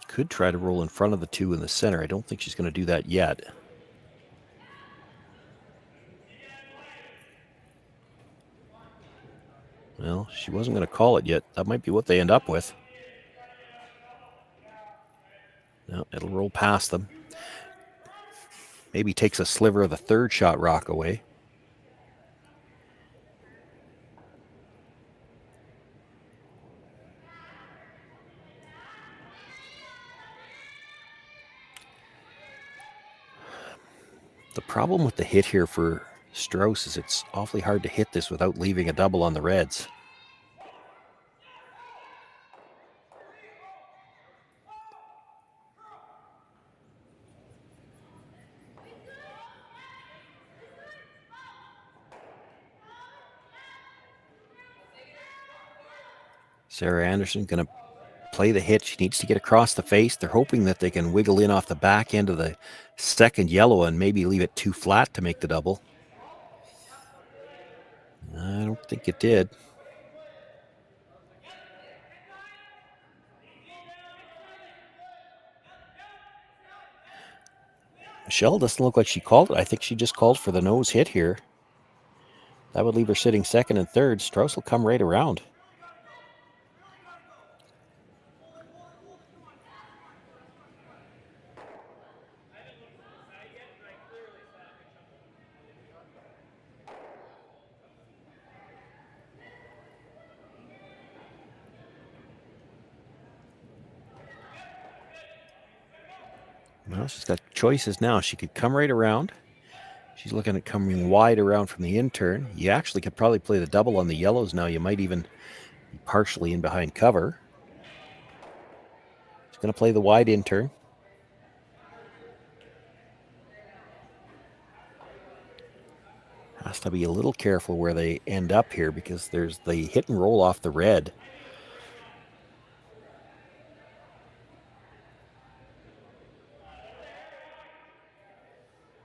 Could try to roll in front of the two in the center. I don't think she's going to do that yet. Well, she wasn't going to call it yet. That might be what they end up with. No, it'll roll past them. Maybe takes a sliver of the third shot rock away. The problem with the hit here for Strouse is it's awfully hard to hit this without leaving a double on the reds. Sarah Anderson going to play the hit. She needs to get across the face. They're hoping that they can wiggle in off the back end of the second yellow and maybe leave it too flat to make the double. I don't think it did. Michelle doesn't look like she called it. I think she just called for the nose hit here. That would leave her sitting second and third. Strouse will come right around. Well, she's got choices now. She could come right around. She's looking at coming wide around from the in-turn. You actually could probably play the double on the yellows now. You might even be partially in behind cover. She's going to play the wide in-turn. Has to be a little careful where they end up here because there's the hit and roll off the red.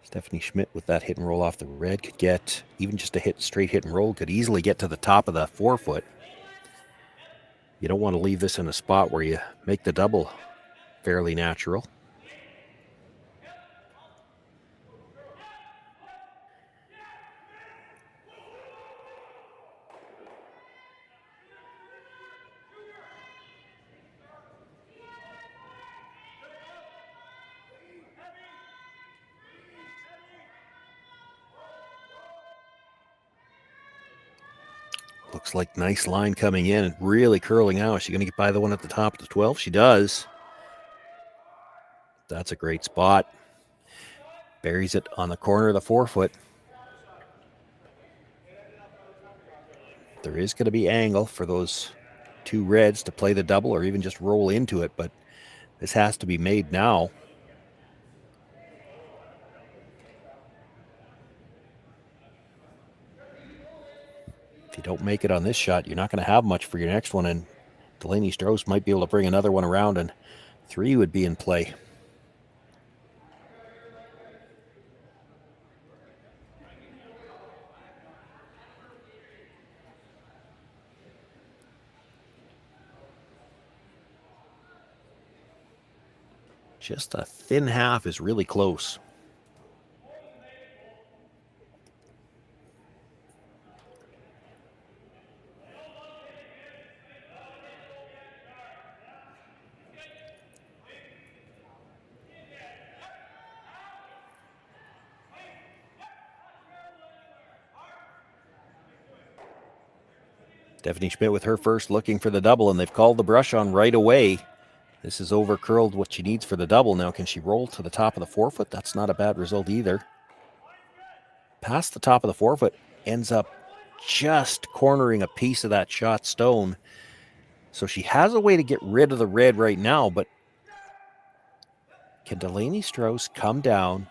Stephanie Schmidt with that hit and roll off the red could get, even just a straight hit and roll, could easily get to the top of the forefoot. You don't want to leave this in a spot where you make the double fairly natural. Looks like nice line coming in and really curling out. Is she going to get by the one at the top of the 12? She does. That's a great spot. Buries it on the corner of the forefoot. There is going to be angle for those two reds to play the double or even just roll into it, but this has to be made now. If you don't make it on this shot, you're not going to have much for your next one, and Delaney Strouse might be able to bring another one around, and 3 would be in play. Just a thin half is really close. Stephanie Schmidt with her first looking for the double, and they've called the brush on right away. This is over curled what she needs for the double. Now, can she roll to the top of the forefoot? That's not a bad result either. Past the top of the forefoot, ends up just cornering a piece of that shot stone. So she has a way to get rid of the red right now, but can Delaney Strouse come down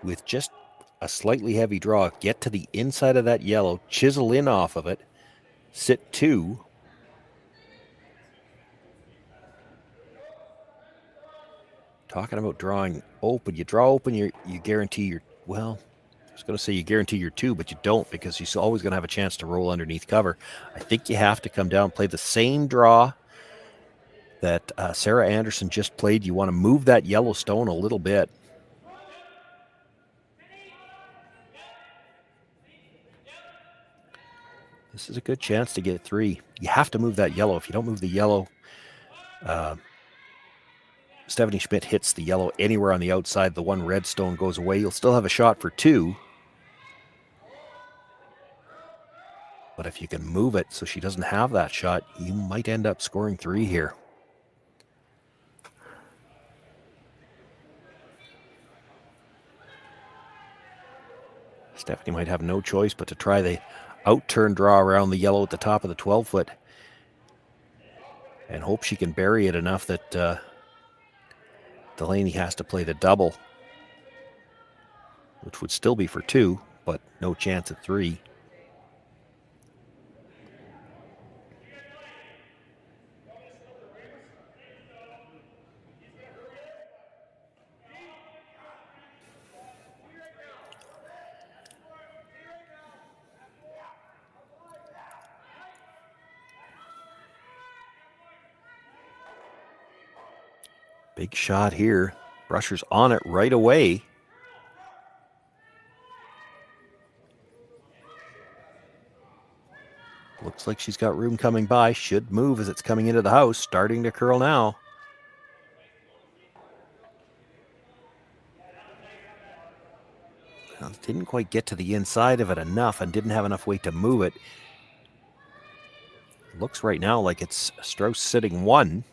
with just a slightly heavy draw, get to the inside of that yellow, chisel in off of it, sit 2, talking about drawing open. You draw open, you guarantee your, well, I was going to say you guarantee your 2, but you don't, because you're always going to have a chance to roll underneath cover. I think you have to come down, play the same draw that Sarah Anderson just played. You want to move that yellow stone a little bit. This is a good chance to get 3. You have to move that yellow. If you don't move the yellow, Stephanie Schmidt hits the yellow anywhere on the outside. The one red stone goes away. You'll still have a shot for 2. But if you can move it so she doesn't have that shot, you might end up scoring 3 here. Stephanie might have no choice but to try the out-turn draw around the yellow at the top of the 12-foot and hope she can bury it enough that Delaney has to play the double, which would still be for 2, but no chance at 3. Big shot here. Brusher's on it right away. Looks like she's got room coming by. Should move as it's coming into the house. Starting to curl now. Well, didn't quite get to the inside of it enough and didn't have enough weight to move it. Looks right now like it's Strouse sitting 1.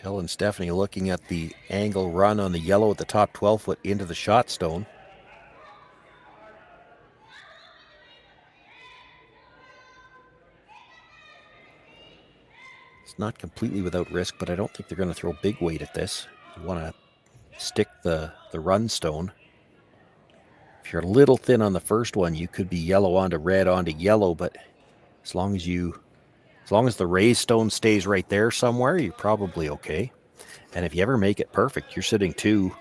Michelle and Stephanie looking at the angle run on the yellow at the top 12-foot into the shot stone. It's not completely without risk, but I don't think they're going to throw big weight at this. You want to stick the run stone. If you're a little thin on the first one, you could be yellow onto red onto yellow, but as long as you As long as the raised stone stays right there somewhere, you're probably okay. And if you ever make it perfect, you're sitting 2.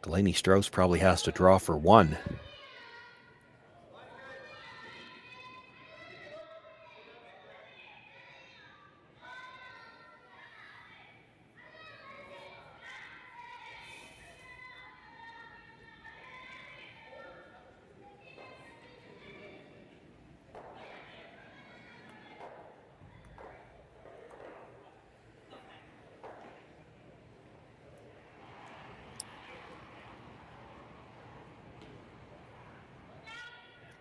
Delaney Strouse probably has to draw for 1.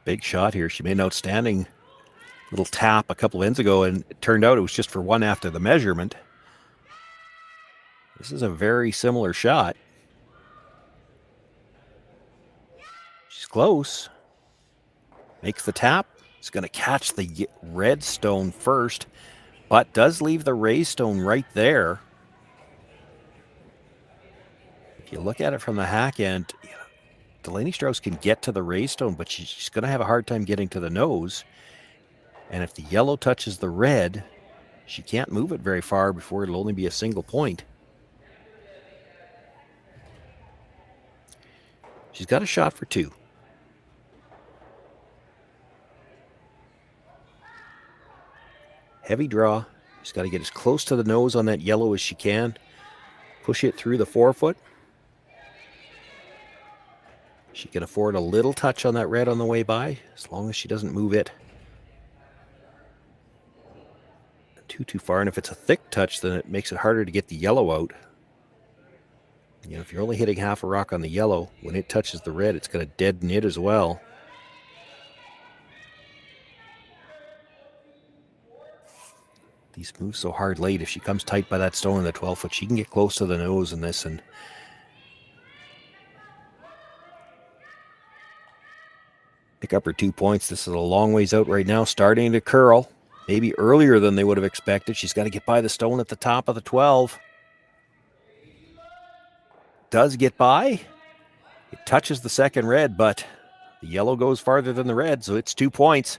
Big shot here. She made an outstanding little tap a couple ends ago, and it turned out it was just for 1 after the measurement. This is a very similar shot. She's close. Makes the tap. It's going to catch the red stone first, but does leave the raised stone right there. If you look at it from the hack end, Delaney Strouse can get to the raised stone, but she's going to have a hard time getting to the nose. And if the yellow touches the red, she can't move it very far before it'll only be a single point. She's got a shot for 2. Heavy draw. She's got to get as close to the nose on that yellow as she can. Push it through the forefoot. She can afford a little touch on that red on the way by, as long as she doesn't move it too far. And if it's a thick touch, then it makes it harder to get the yellow out. You know, if you're only hitting half a rock on the yellow, when it touches the red, it's going to deaden it as well. These move so hard late. If she comes tight by that stone in the 12-foot, she can get close to the nose in this and pick up her 2 points. This is a long ways out right now, starting to curl. Maybe earlier than they would have expected. She's got to get by the stone at the top of the 12. Does get by. It touches the second red, but the yellow goes farther than the red, so it's 2 points.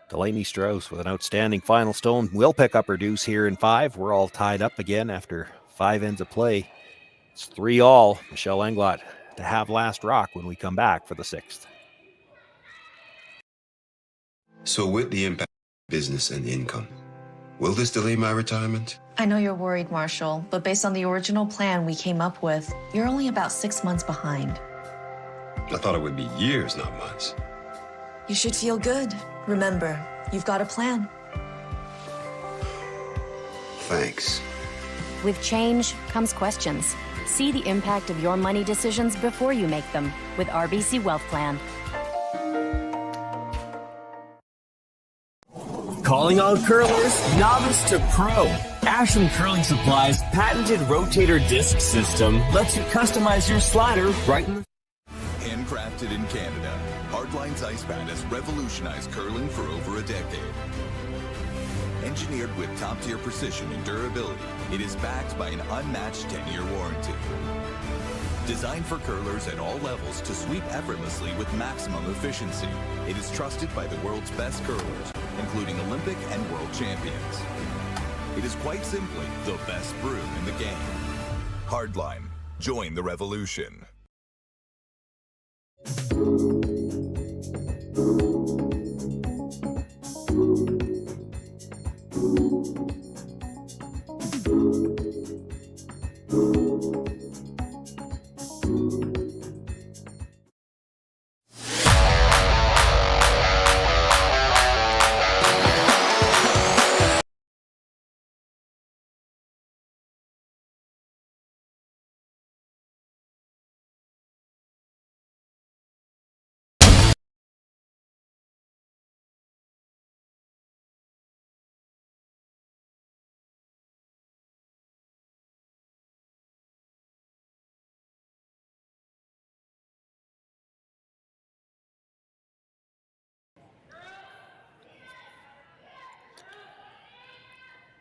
Delaney Strouse with an outstanding final stone will pick up her deuce here in 5. We're all tied up again after 5 ends of play. It's 3-all. Michelle Englot to have last rock when we come back for the 6th. So with the impact of business and income, will this delay my retirement? I know you're worried, Marshall, but based on the original plan we came up with, you're only about 6 months behind. I thought it would be years, not months. You should feel good. Remember, you've got a plan. Thanks. With change comes questions. See the impact of your money decisions before you make them with RBC Wealth Plan. Calling all curlers, novice to pro. Ashland Curling Supply's patented rotator disc system lets you customize your slider right in the... Handcrafted in Canada, Hardline's ice pad has revolutionized curling for over a decade. Engineered with top-tier precision and durability, it is backed by an unmatched 10-year warranty. Designed for curlers at all levels to sweep effortlessly with maximum efficiency, it is trusted by the world's best curlers, including Olympic and world champions. It is quite simply the best broom in the game. Hardline. Join the revolution.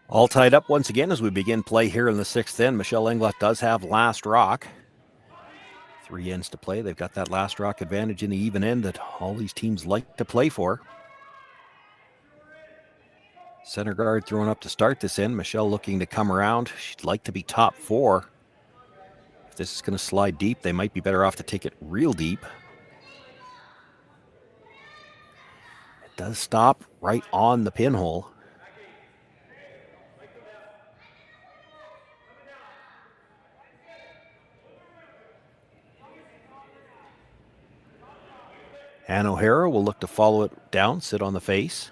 All tied up once again as we begin play here in the 6th end. Michelle Englot does have last rock. 3 ends to play. They've got that last rock advantage in the even end that all these teams like to play for. Center guard throwing up to start this end. Michelle looking to come around. She'd like to be top 4. If this is going to slide deep, they might be better off to take it real deep. It does stop right on the pinhole. Ann O'Hara will look to follow it down, sit on the face.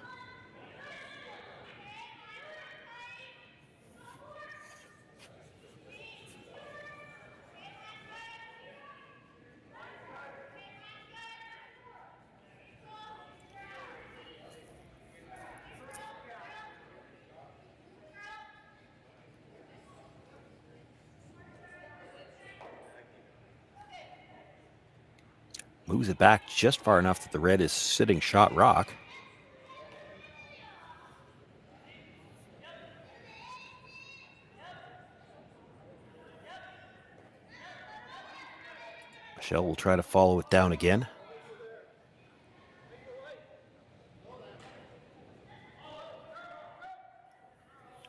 Moves it back just far enough that the red is sitting shot rock. Michelle will try to follow it down again.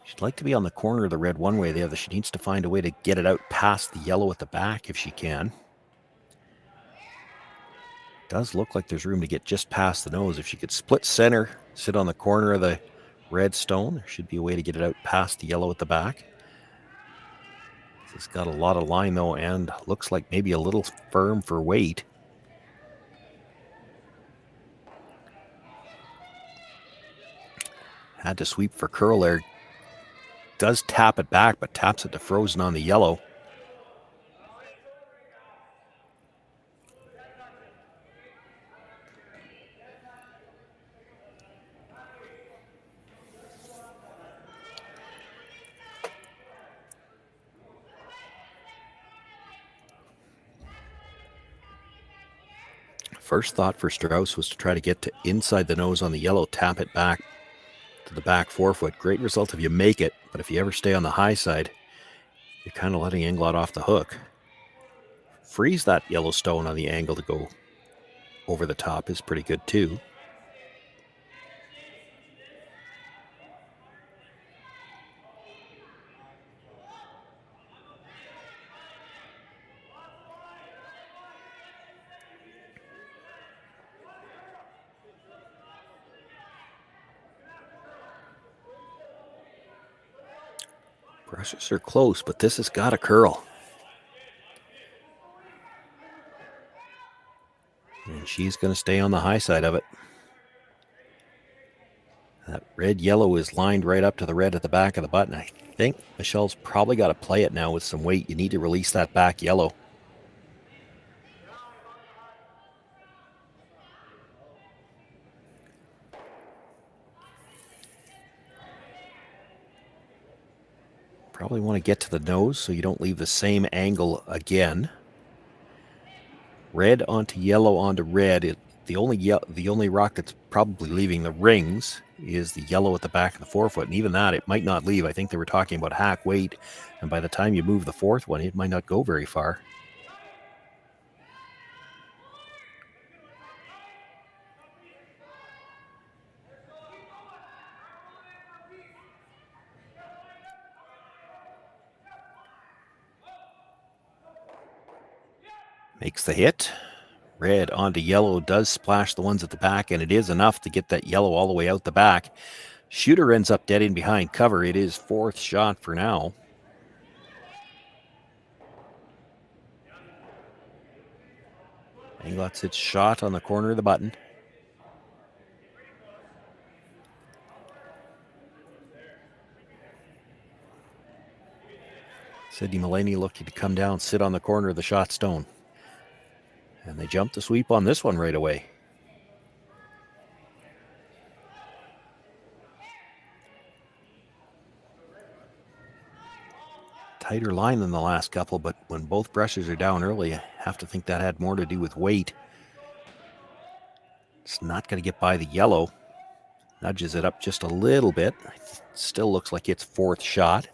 She'd like to be on the corner of the red one way or the other. She needs to find a way to get it out past the yellow at the back if she can. Does look like there's room to get just past the nose. If she could split center, sit on the corner of the red stone, there should be a way to get it out past the yellow at the back. It's got a lot of line though, and looks like maybe a little firm for weight. Had to sweep for curl there. Does tap it back, but taps it to frozen on the yellow. First thought for Strouse was to try to get to inside the nose on the yellow, tap it back to the back forefoot. Great result if you make it, but if you ever stay on the high side, you're kind of letting Englot off the hook. Freeze that yellow stone on the angle to go over the top is pretty good too. Brushes are close, but this has got a curl. And she's going to stay on the high side of it. That red-yellow is lined right up to the red at the back of the button. I think Michelle's probably got to play it now with some weight. You need to release that back yellow. Probably want to get to the nose so you don't leave the same angle again. Red onto yellow onto red. The only rock that's probably leaving the rings is the yellow at the back of the forefoot. And even that, it might not leave. I think they were talking about hack weight. And by the time you move the fourth one, it might not go very far. Makes the hit. Red onto yellow does splash the ones at the back, and it is enough to get that yellow all the way out the back. Shooter ends up dead in behind cover. It is fourth shot for now. Englot sits shot on the corner of the button. Sydney Mullaney looking to come down, sit on the corner of the shot stone. And they jump the sweep on this one right away. Tighter line than the last couple, but when both brushes are down early, I have to think that had more to do with weight. It's not going to get by the yellow. Nudges it up just a little bit. Still looks like it's fourth shot.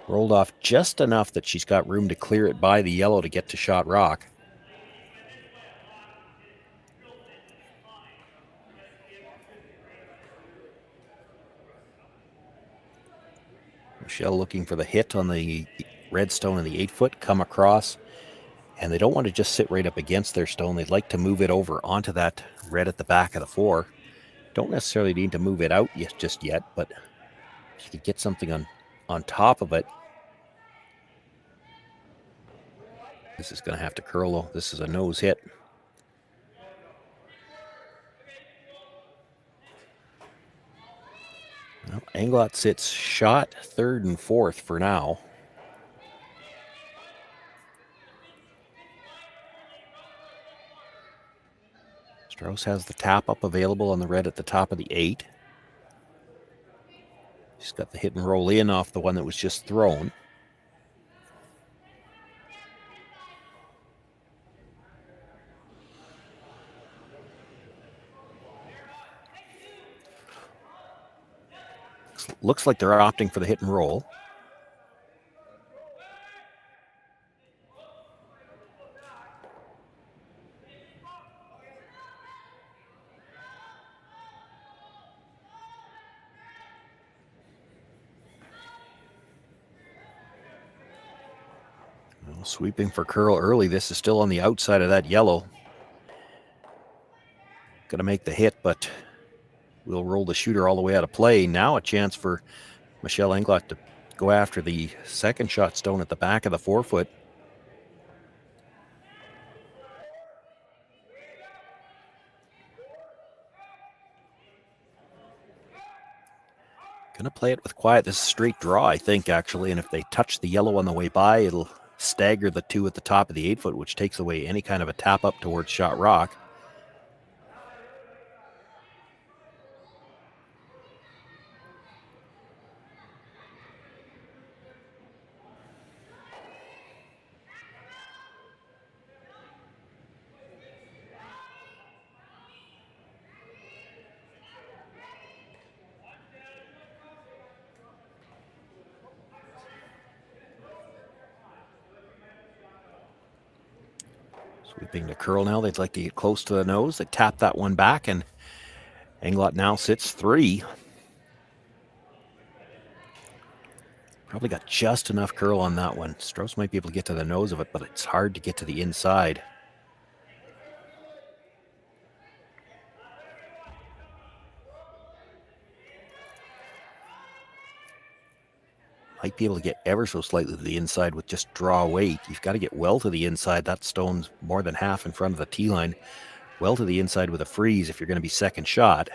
Rolled off just enough that she's got room to clear it by the yellow to get to shot rock. Michelle looking for the hit on the red stone in the 8-foot, come across, and they don't want to just sit right up against their stone. They'd like to move it over onto that red at the back of the 4. Don't necessarily need to move it out just yet, but if you could get something on top of it. This is going to have to curl, though. This is a nose hit. Well, Englot sits shot 3rd and 4th for now. Strouse has the tap up available on the red at the top of the 8. She's got the hit and roll in off the one that was just thrown. Looks like they're opting for the hit and roll. Well, sweeping for curl early. This is still on the outside of that yellow. Going to make the hit, but we'll roll the shooter all the way out of play. Now a chance for Michelle Englot to go after the second shot stone at the back of the 4-foot. Going to play it with quiet. This is a straight draw, I think, actually. And if they touch the yellow on the way by, it'll stagger the 2 at the top of the 8-foot, which takes away any kind of a tap up towards shot rock. Sweeping to curl now. They'd like to get close to the nose. They tap that one back, and Englot now sits 3. Probably got just enough curl on that one. Strouse might be able to get to the nose of it, but it's hard to get to the inside. Might be able to get ever so slightly to the inside with just draw weight. You've got to get well to the inside. That stone's more than half in front of the tee line. Well to the inside with a freeze if you're going to be second shot.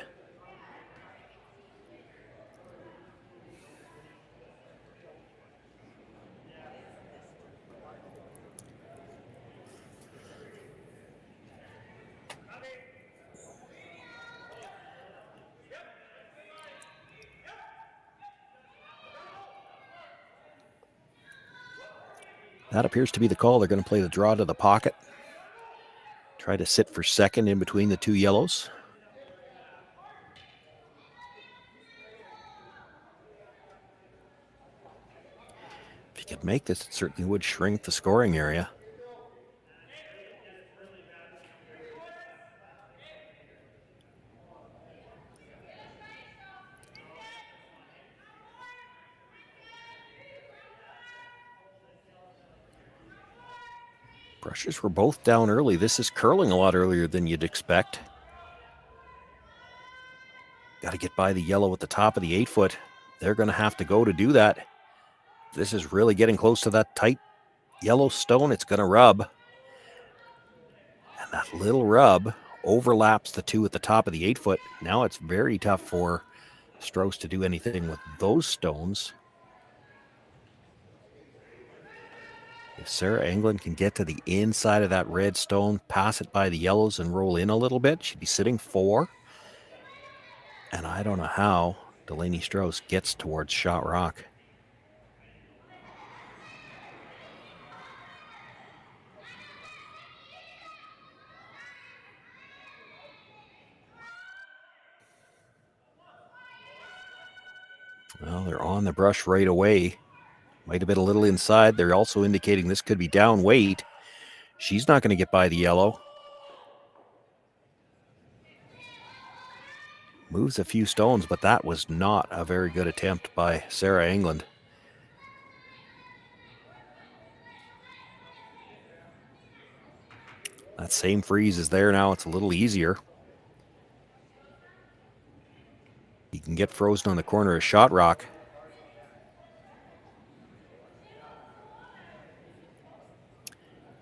That appears to be the call. They're going to play the draw to the pocket. Try to sit for second in between the 2 yellows. If you could make this, it certainly would shrink the scoring area. Brushes were both down early. This is curling a lot earlier than you'd expect. Got to get by the yellow at the top of the 8-foot. They're going to have to go to do that. This is really getting close to that tight yellow stone. It's going to rub. And that little rub overlaps the 2 at the top of the 8-foot. Now it's very tough for Strouse to do anything with those stones. If Sarah Englund can get to the inside of that red stone, pass it by the yellows and roll in a little bit, she'd be sitting 4. And I don't know how Delaney Strouse gets towards shot rock. Well, they're on the brush right away. Might have been a little inside. They're also indicating this could be down weight. She's not going to get by the yellow. Moves a few stones, but that was not a very good attempt by Sarah England. That same freeze is there now. It's a little easier. You can get frozen on the corner of Shot Rock.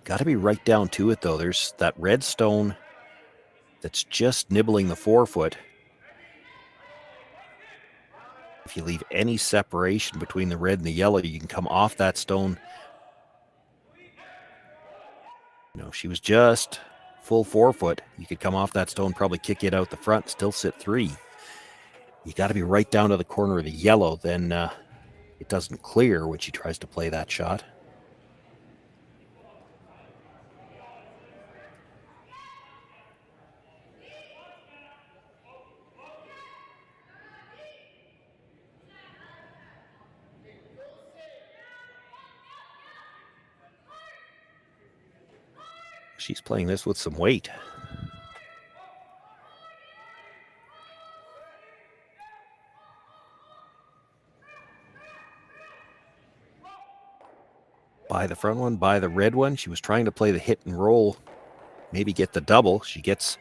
Got to be right down to it, though. There's that red stone that's just nibbling the forefoot. If you leave any separation between the red and the yellow, you can come off that stone. No, she was just full forefoot. You could come off that stone, probably kick it out the front, still sit 3. You got to be right down to the corner of the yellow, then it doesn't clear when she tries to play that shot. She's playing this with some weight. By the front one, by the red one. She was trying to play the hit and roll, maybe get the double. She gets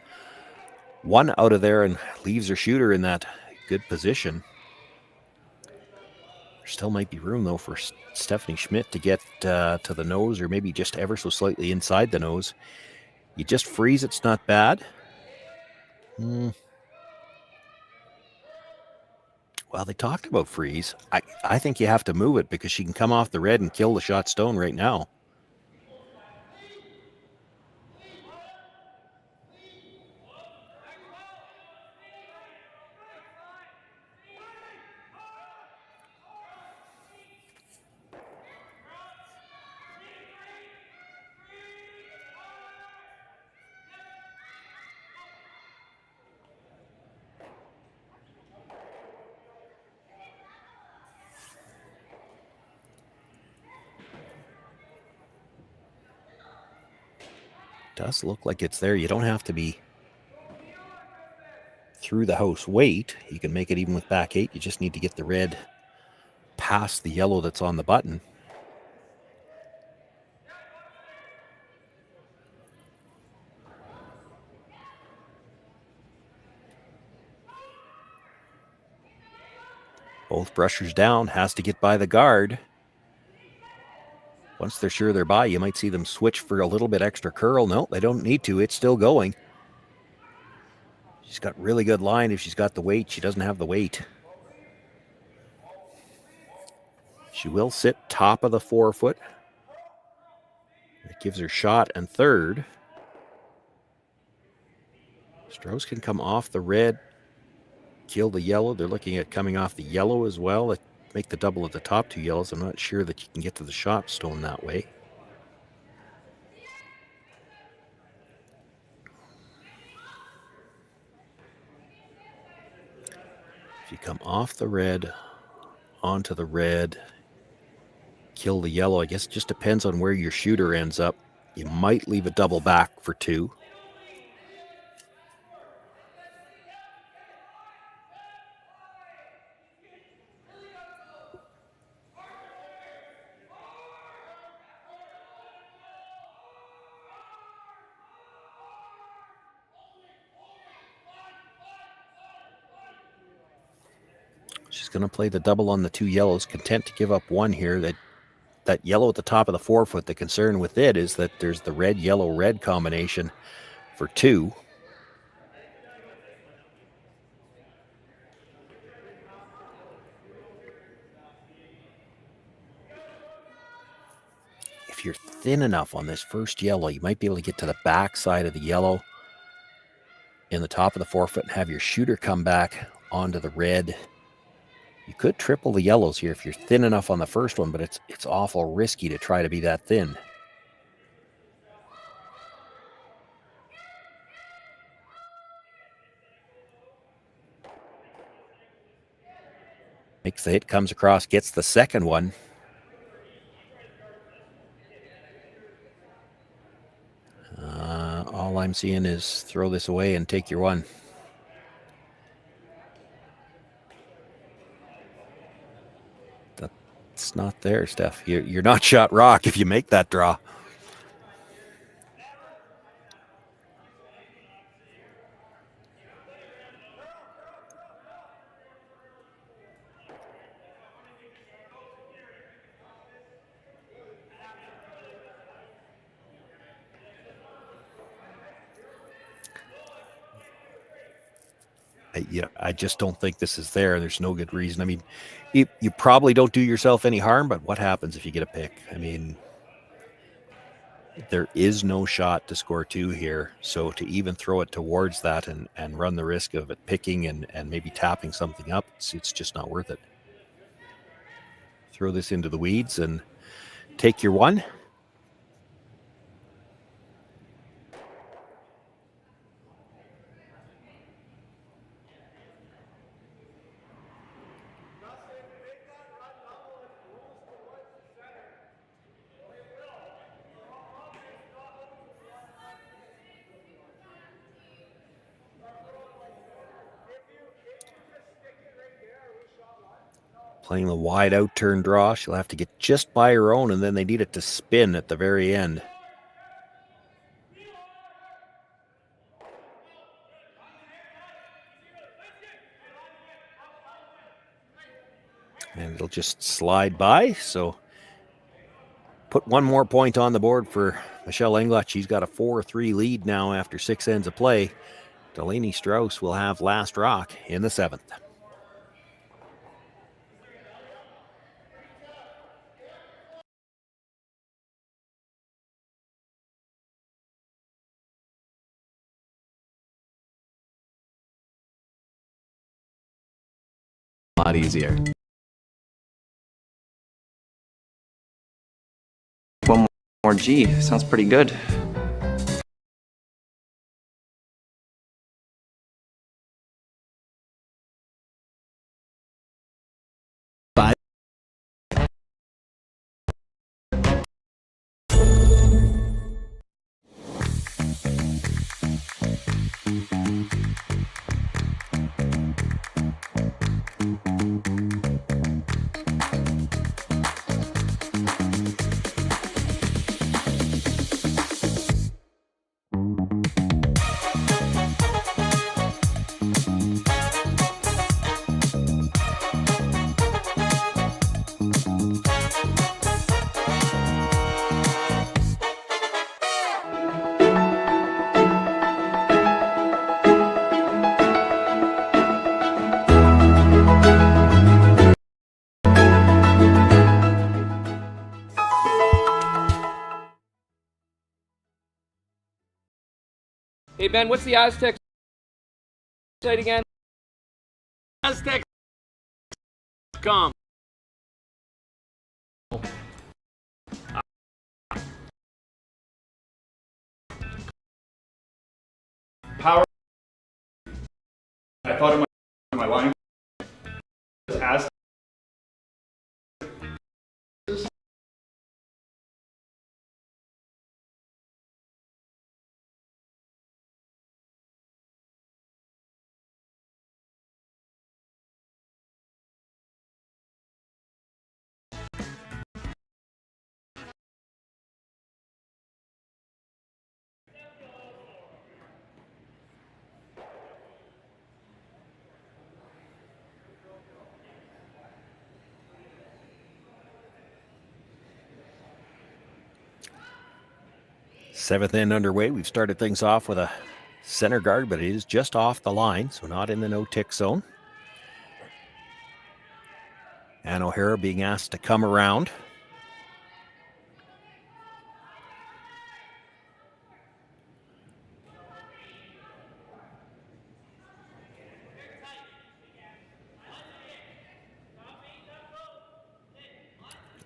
one out of there and leaves her shooter in that good position. There still might be room, though, for Stephanie Schmidt to get to the nose, or maybe just ever so slightly inside the nose. You just freeze, it's not bad. Well, they talked about freeze. I think you have to move it because she can come off the red and kill the shot stone right now. Does look like it's there. You don't have to be through the house weight. You can make it even with back 8. You just need to get the red past the yellow that's on the button. Both brushers down, has to get by the guard. Once they're sure they're by, you might see them switch for a little bit extra curl. No, they don't need to. It's still going. She's got really good line if she's got the weight. She doesn't have the weight. She will sit top of the forefoot. It gives her shot and third. Strouse can come off the red, kill the yellow. They're looking at coming off the yellow as well. Make the double of the top 2 yellows. I'm not sure that you can get to the shot stone that way. If you come off the red, onto the red, kill the yellow, I guess it just depends on where your shooter ends up. You might leave a double back for 2. She's going to play the double on the 2 yellows, content to give up 1 here. That yellow at the top of the forefoot, the concern with it is that there's the red, yellow, red combination for 2. If you're thin enough on this first yellow, you might be able to get to the back side of the yellow in the top of the forefoot and have your shooter come back onto the red. You could triple the yellows here if you're thin enough on the first one, but it's awful risky to try to be that thin. Makes the hit, comes across, gets the second one. I'm seeing is throw this away and take your one. That's not there, Steph. You're not shot rock if you make that draw. I just don't think this is there. There's no good reason. I mean, you probably don't do yourself any harm, but what happens if you get a pick? I mean, there is no shot to score 2 here. So to even throw it towards that and run the risk of it picking and maybe tapping something up, it's just not worth it. Throw this into the weeds and take your one. Playing the wide out turn draw. She'll have to get just by her own, and then they need it to spin at the very end. And it'll just slide by. So put one more point on the board for Michelle Englot. She's got a 4-3 lead now after 6 ends of play. Delaney Strouse will have last rock in the 7th. A lot easier. One more G. Sounds pretty good. Hey Ben, what's the Aztec site again? Aztec.com. Power. I thought of my line. Aztec. Seventh end underway. We've started things off with a center guard, but it is just off the line, so not in the no-tick zone. Ann O'Hara being asked to come around.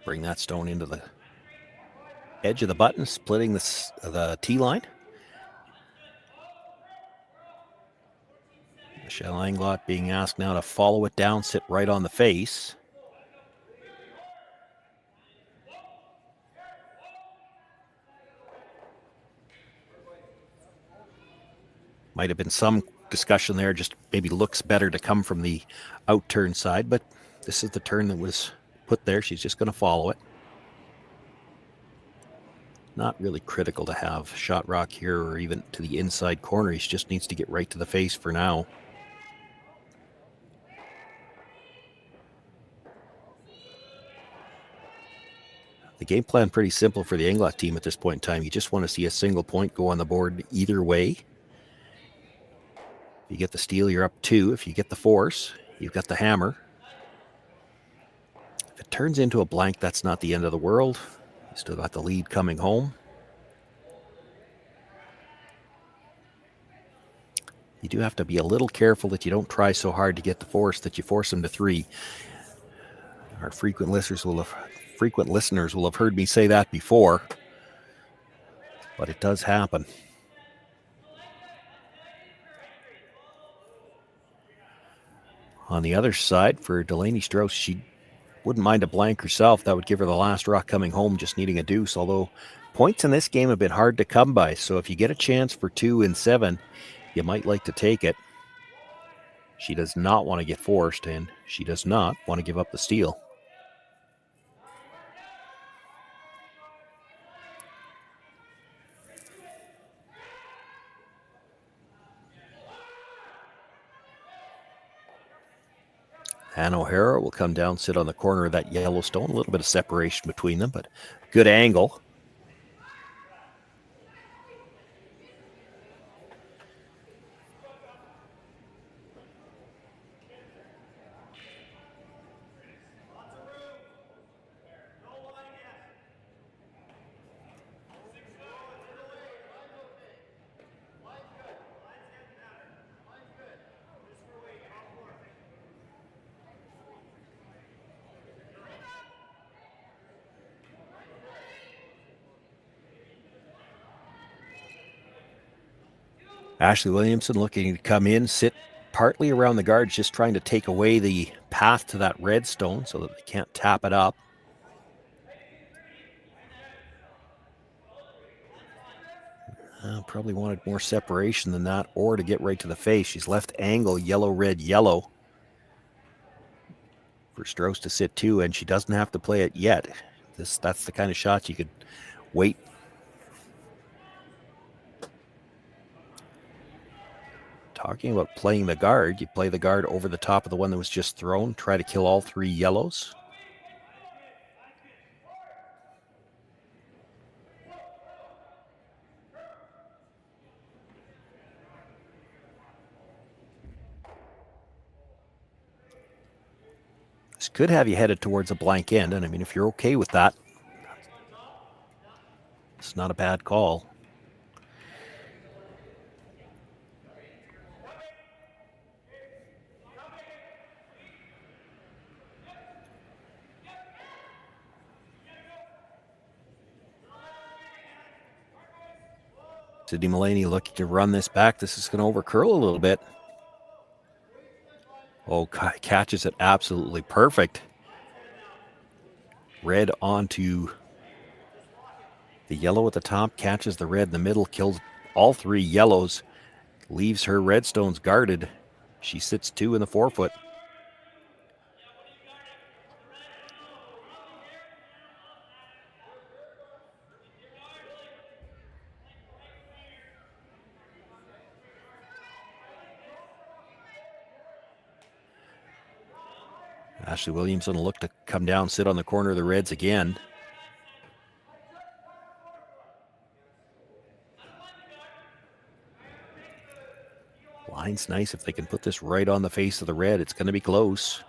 Bring that stone into the edge of the button, splitting the tee line. Michelle Englot being asked now to follow it down, sit right on the face. Might have been some discussion there, just maybe looks better to come from the out turn side, but this is the turn that was put there. She's just going to follow it. Not really critical to have shot rock here or even to the inside corner. He just needs to get right to the face for now. The game plan pretty simple for the Englot team at this point in time. You just want to see a single point go on the board either way. If you get the steal, you're up 2. If you get the force, you've got the hammer. If it turns into a blank, that's not the end of the world. You still got the lead coming home. You do have to be a little careful that you don't try so hard to get the force that you force them to 3. Our frequent listeners will have heard me say that before, but it does happen. On the other side, for Delaney Strouse, she wouldn't mind a blank herself. That would give her the last rock coming home, just needing a deuce, although points in this game have been hard to come by, so if you get a chance for 2 and 7, you might like to take it. She does not want to get forced, and she does not want to give up the steal. Ann O'Hara will come down, sit on the corner of that yellow stone. A little bit of separation between them, but good angle. Ashley Williamson looking to come in, sit partly around the guards, just trying to take away the path to that red stone so that they can't tap it up. Probably wanted more separation than that, or to get right to the face. She's left angle, yellow, red, yellow for Strouse to sit 2, and she doesn't have to play it yet. That's the kind of shot you could wait. Talking about playing the guard, you play the guard over the top of the one that was just thrown, try to kill all 3 yellows. This could have you headed towards a blank end, and I mean, if you're okay with that, it's not a bad call. Sydney Mullaney looking to run this back. This is going to overcurl a little bit. Oh, catches it absolutely perfect. Red onto the yellow at the top, catches the red in the middle, kills all 3 yellows, leaves her redstones guarded. She sits 2 in the 4-foot. Ashley Williamson will look to come down, sit on the corner of the Reds again. Line's nice. If they can put this right on the face of the red, it's going to be close.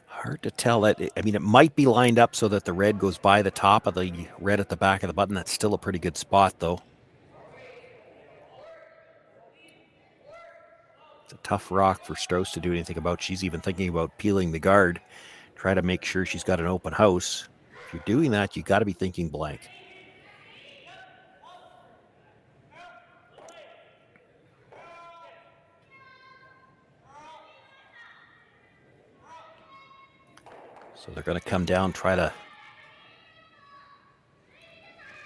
Hard to tell. I mean, it might be lined up so that the red goes by the top of the red at the back of the button. That's still a pretty good spot, though. It's a tough rock for Strouse to do anything about. She's even thinking about peeling the guard, try to make sure she's got an open house. If you're doing that, you got to be thinking blank. So they're going to come down, try to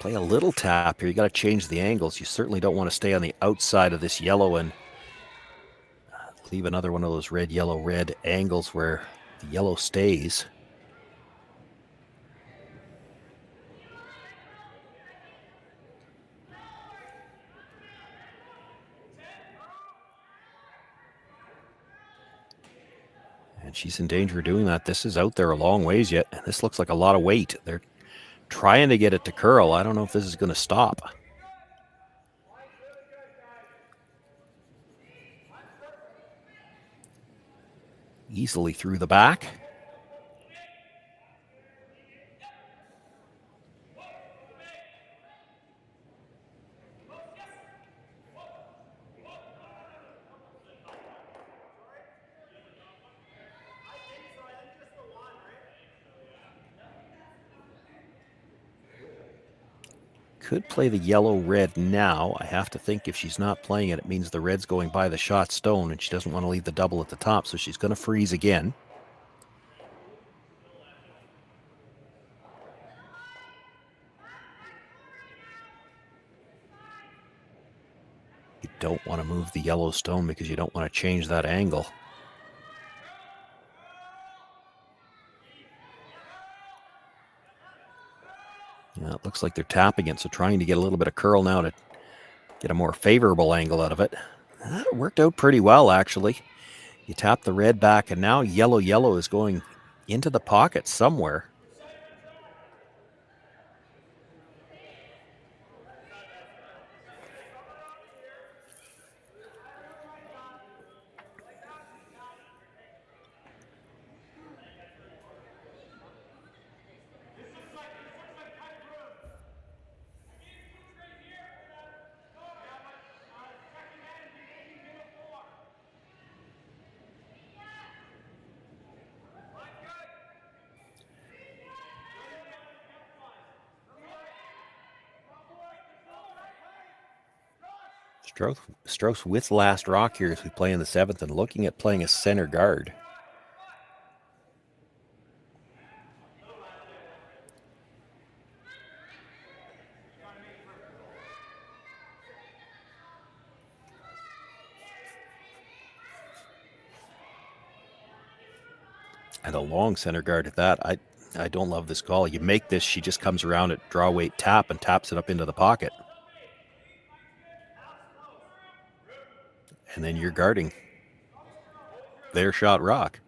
Play a little tap here. You got to change the angles. You certainly don't want to stay on the outside of this yellow and leave another one of those red, yellow, red angles where the yellow stays. And she's in danger of doing that. This is out there a long ways yet, and this looks like a lot of weight. They're trying to get it to curl. I don't know if this is going to stop. Easily through the back. Could play the yellow-red now. I have to think if she's not playing it, it means the red's going by the shot stone, and she doesn't want to leave the double at the top, so she's going to freeze again. You don't want to move the yellow stone because you don't want to change that angle. Yeah, it looks like they're tapping it, so trying to get a little bit of curl now to get a more favorable angle out of it. That worked out pretty well, actually. You tap the red back, and now yellow is going into the pocket somewhere. Strouse with last rock here as we play in the 7th and looking at playing a center guard. And a long center guard at that. I don't love this call. You make this, she just comes around at draw weight tap and taps it up into the pocket. And then you're guarding their shot rock.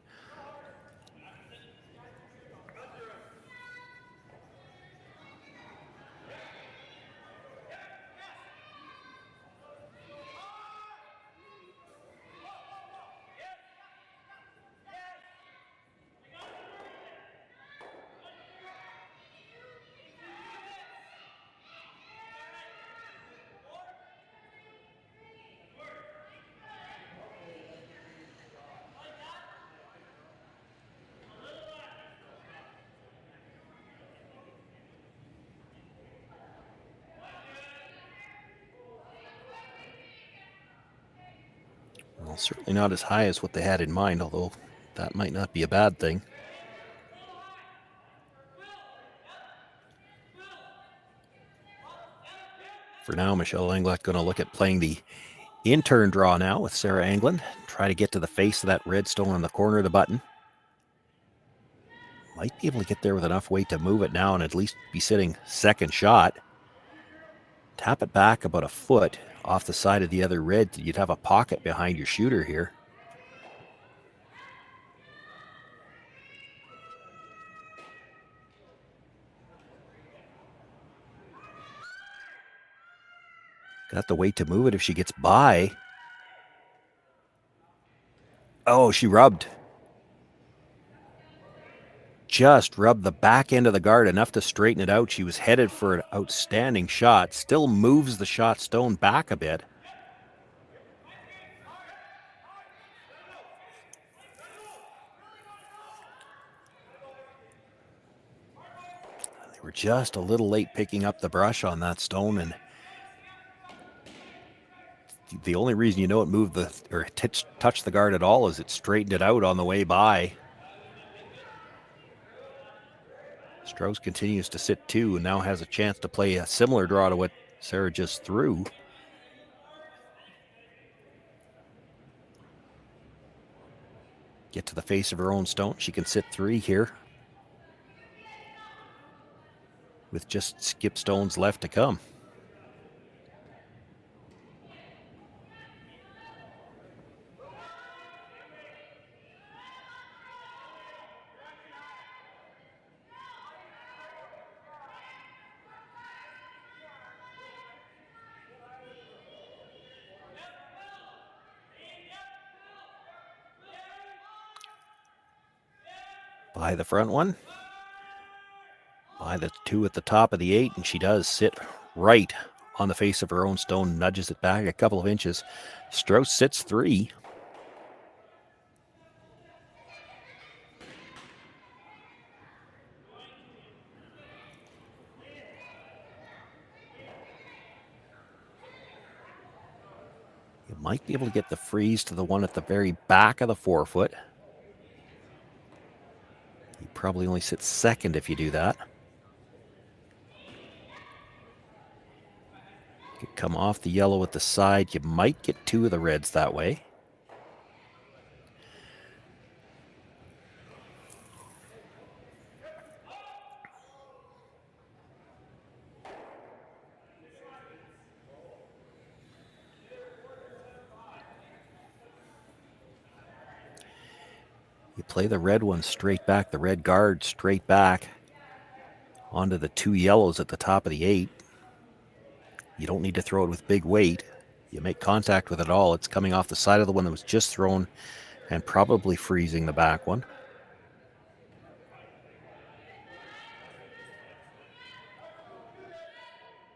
Well, certainly not as high as what they had in mind, although that might not be a bad thing. For now, Michelle Englot going to look at playing the in-turn draw now with Sarah Englund. Try to get to the face of that red stone on the corner of the button. Might be able to get there with enough weight to move it now and at least be sitting second shot. Tap it back about a foot off the side of the other red. You'd have a pocket behind your shooter here. Got the weight to move it if she gets by. Oh, she rubbed. Just rubbed the back end of the guard enough to straighten it out. She was headed for an outstanding shot. Still moves the shot stone back a bit. They were just a little late picking up the brush on that stone, and the only reason you know it moved or touched the guard at all is it straightened it out on the way by. Strouse continues to sit 2 and now has a chance to play a similar draw to what Sarah just threw. Get to the face of her own stone. She can sit 3 here with just skip stones left to come. By the front one. By the 2 at the top of the 8, and she does sit right on the face of her own stone, nudges it back a couple of inches. Strouse sits 3. You might be able to get the freeze to the one at the very back of the 4-foot. You probably only sit 2nd if you do that. You could come off the yellow at the side. You might get 2 of the reds that way. You play the red one straight back, the red guard straight back onto the 2 yellows at the top of the 8. You don't need to throw it with big weight. You make contact with it all. It's coming off the side of the one that was just thrown and probably freezing the back one.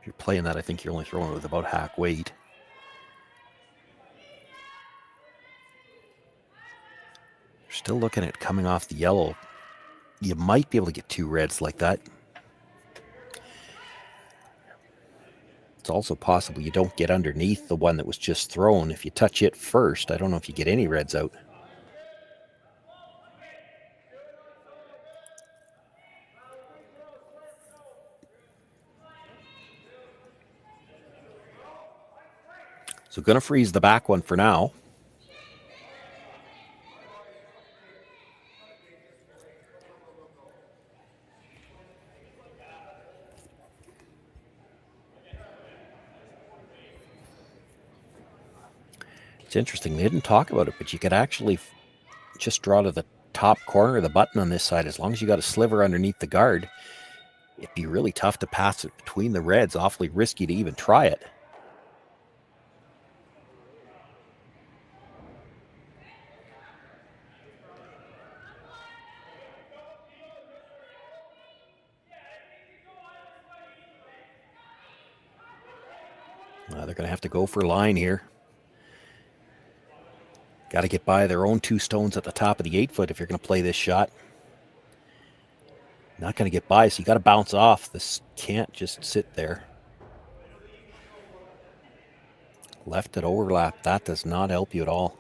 If you're playing that, I think you're only throwing it with about half weight. You're still looking at coming off the yellow. You might be able to get 2 reds like that. It's also possible you don't get underneath the one that was just thrown. If you touch it first, I don't know if you get any reds out. So going to freeze the back one for now. It's interesting, they didn't talk about it, but you could actually just draw to the top corner of the button on this side. As long as you got a sliver underneath the guard, it'd be really tough to pass it between the reds. Awfully risky to even try it. They're going to have to go for line here. Got to get by their own 2 stones at the top of the 8-foot if you're going to play this shot. Not going to get by, so you got to bounce off. This can't just sit there. Left at overlap, that does not help you at all.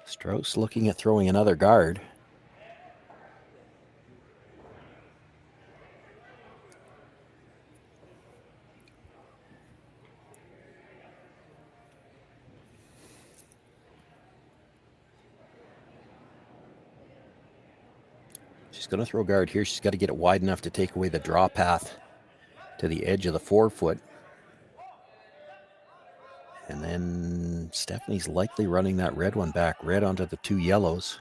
Strouse looking at throwing another guard. She's going to throw guard here. She's got to get it wide enough to take away the draw path to the edge of the 4-foot. And then Stephanie's likely running that red one back, red onto the 2 yellows.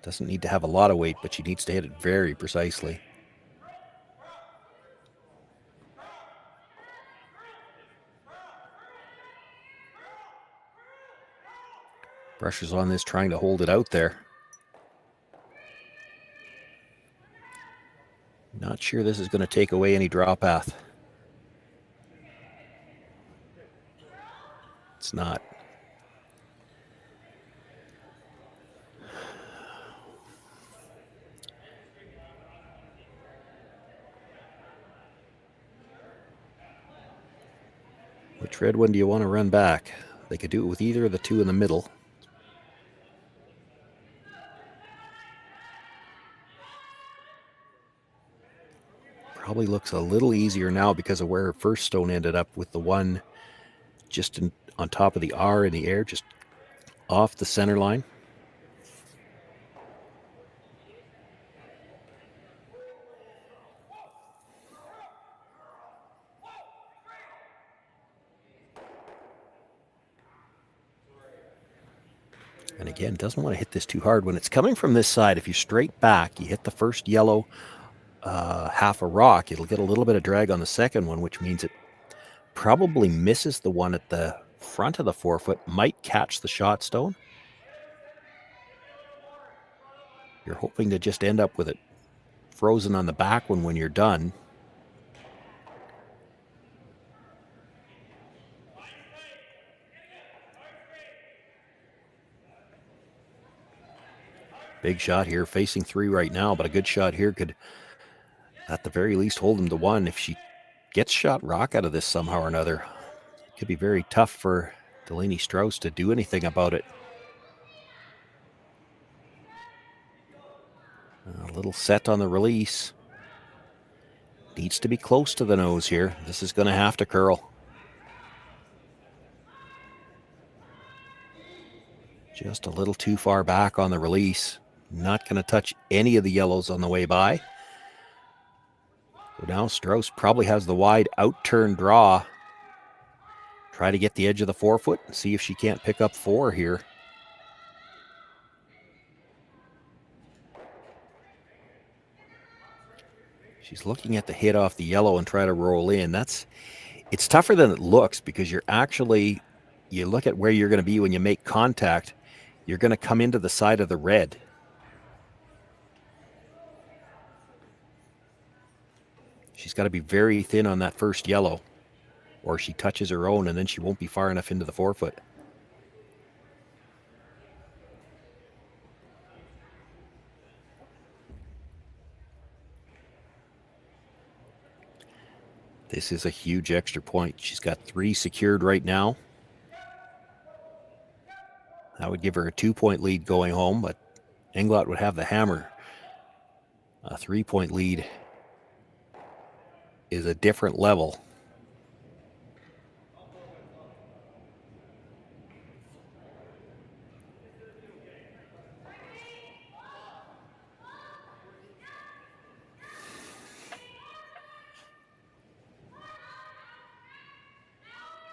Doesn't need to have a lot of weight, but she needs to hit it very precisely. Pressure's on this, trying to hold it out there. Not sure this is going to take away any draw path. It's not. Which red one do you want to run back? They could do it with either of the two in the middle. Probably looks a little easier now because of where her first stone ended up, with the one just on top of the R in the air, just off the center line. And again, doesn't want to hit this too hard. When it's coming from this side, if you straight back, you hit the first yellow half a rock, it'll get a little bit of drag on the second one, which means it probably misses the one at the front of the forefoot, might catch the shot stone. You're hoping to just end up with it frozen on the back one when you're done. Big shot here, facing 3 right now, but a good shot here could, at the very least, hold him to 1. If she gets shot rock out of this somehow or another, it could be very tough for Delaney Strouse to do anything about it. A little set on the release. Needs to be close to the nose here. This is going to have to curl. Just a little too far back on the release. Not going to touch any of the yellows on the way by. So now Strouse probably has the wide out-turn draw. Try to get the edge of the forefoot and see if she can't pick up 4 here. She's looking at the hit off the yellow and try to roll in. It's tougher than it looks, because you look at where you're going to be when you make contact. You're going to come into the side of the red. She's got to be very thin on that first yellow, or she touches her own and then she won't be far enough into the forefoot. This is a huge extra point. She's got 3 secured right now. That would give her a 2-point lead going home, but Englot would have the hammer. A 3-point lead is a different level.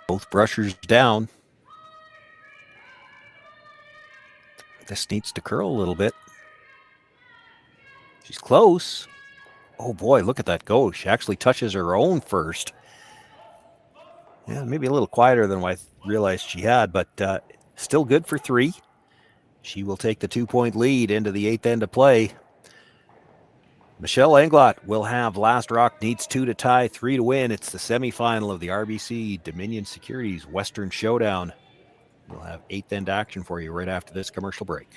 Both brushers down. This needs to curl a little bit. She's close. Oh boy, look at that go. She actually touches her own first. Yeah, maybe a little quieter than I realized she had, but still good for 3. She will take the 2-point lead into the 8th end of play. Michelle Englot will have last rock, needs 2 to tie, 3 to win. It's the semifinal of the RBC Dominion Securities Western Showdown. We'll have 8th end action for you right after this commercial break.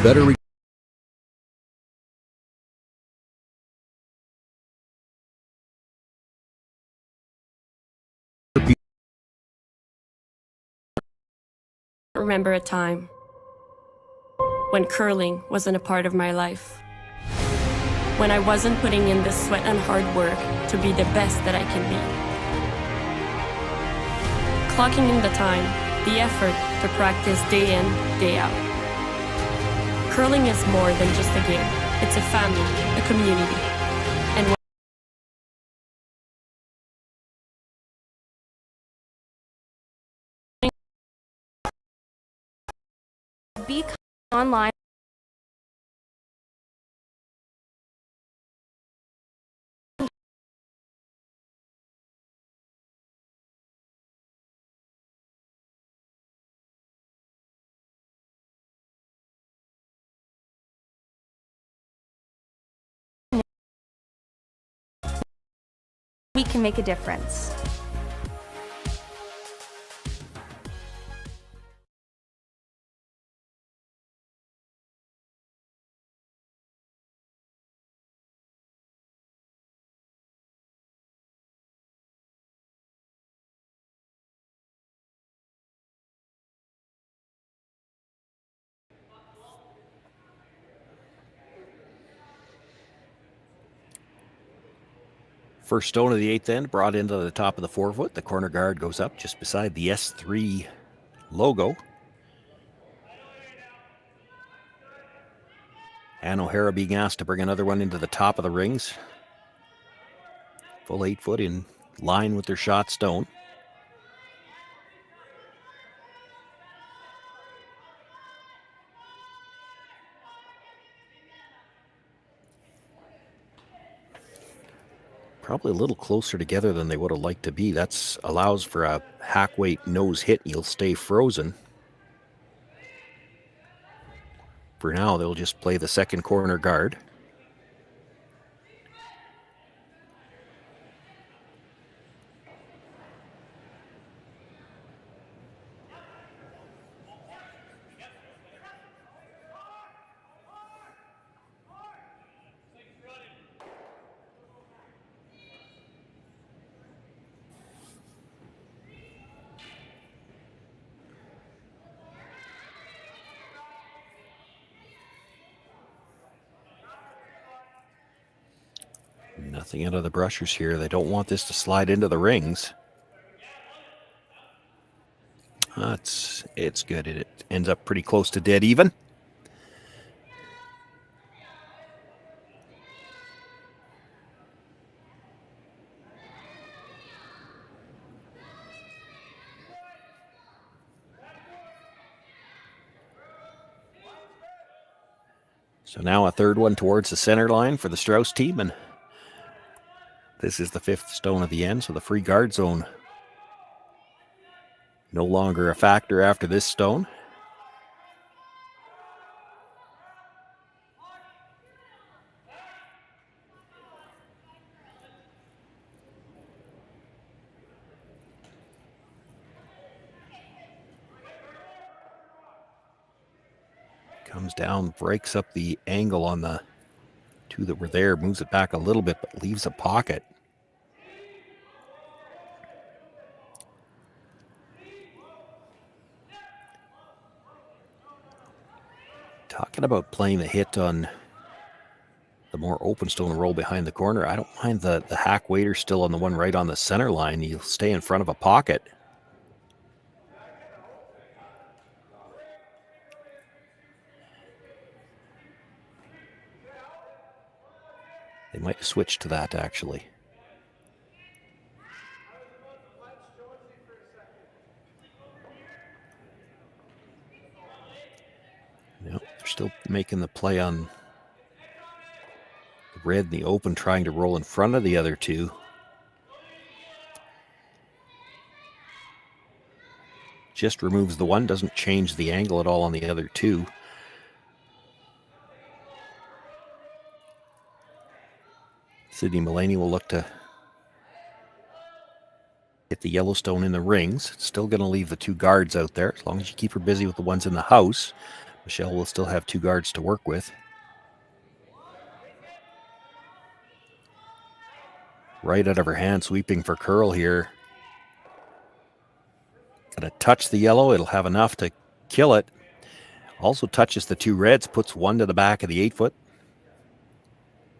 Better Remember a time when curling wasn't a part of my life. When I wasn't putting in the sweat and hard work to be the best that I can be. Clocking in the time, the effort to practice day in, day out. Curling is more than just a game. It's a family, a community. be online. We can make a difference. First stone of the 8th end brought into the top of the 4-foot. The corner guard goes up just beside the S3 logo. Ann O'Hara being asked to bring another one into the top of the rings. Full 8-foot in line with their shot stone. Probably a little closer together than they would have liked to be. That allows for a hack weight nose hit. You'll stay frozen. For now, they'll just play the second corner guard. Nothing out of the brushers here. They don't want this to slide into the rings. It's good. It ends up pretty close to dead even. So now a third one towards the center line for the Strouse team, and this is the 5th stone at the end, so the free guard zone no longer a factor after this stone. Comes down, breaks up the angle on the two that were there, moves it back a little bit, but leaves a pocket. Talking about playing the hit on the more open stone roll behind the corner, I don't mind the hack waiter still on the one right on the center line. He'll stay in front of a pocket. They might switch to that, actually. No, they're still making the play on the red in the open, trying to roll in front of the other two. Just removes the one, doesn't change the angle at all on the other two. Sydney Mullaney will look to hit the Yellowstone in the rings. Still going to leave the two guards out there. As long as you keep her busy with the ones in the house, Michelle will still have two guards to work with. Right out of her hand, sweeping for curl here. Going to touch the yellow. It'll have enough to kill it. Also touches the two reds, puts one to the back of the 8-foot.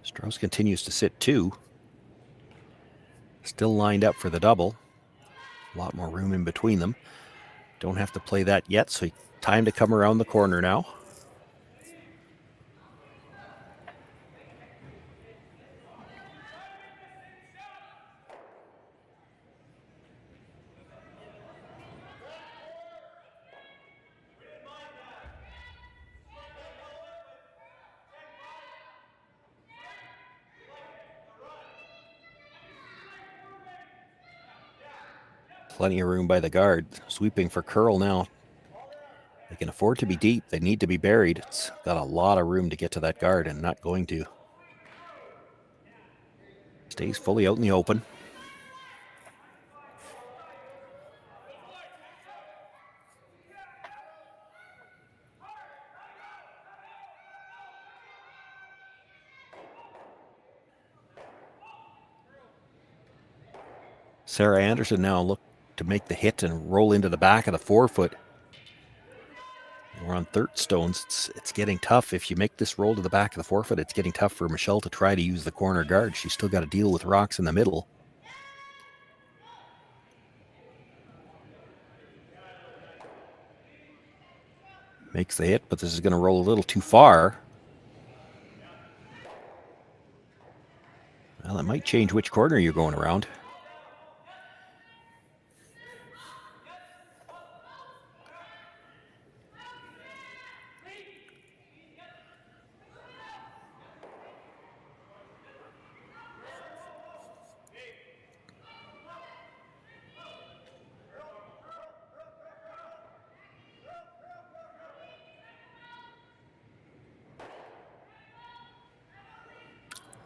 Strouse continues to sit two. Still lined up for the double. A lot more room in between them. Don't have to play that yet, so time to come around the corner now. Plenty of room by the guard. Sweeping for curl now. They can afford to be deep. They need to be buried. It's got a lot of room to get to that guard and not going to. Stays fully out in the open. Sarah Anderson now look to make the hit and roll into the back of the forefoot. We're on third stones. It's getting tough. If you make this roll to the back of the forefoot, it's getting tough for Michelle to try to use the corner guard. She's still got to deal with rocks in the middle. Makes the hit, but this is going to roll a little too far. Well, it might change which corner you're going around.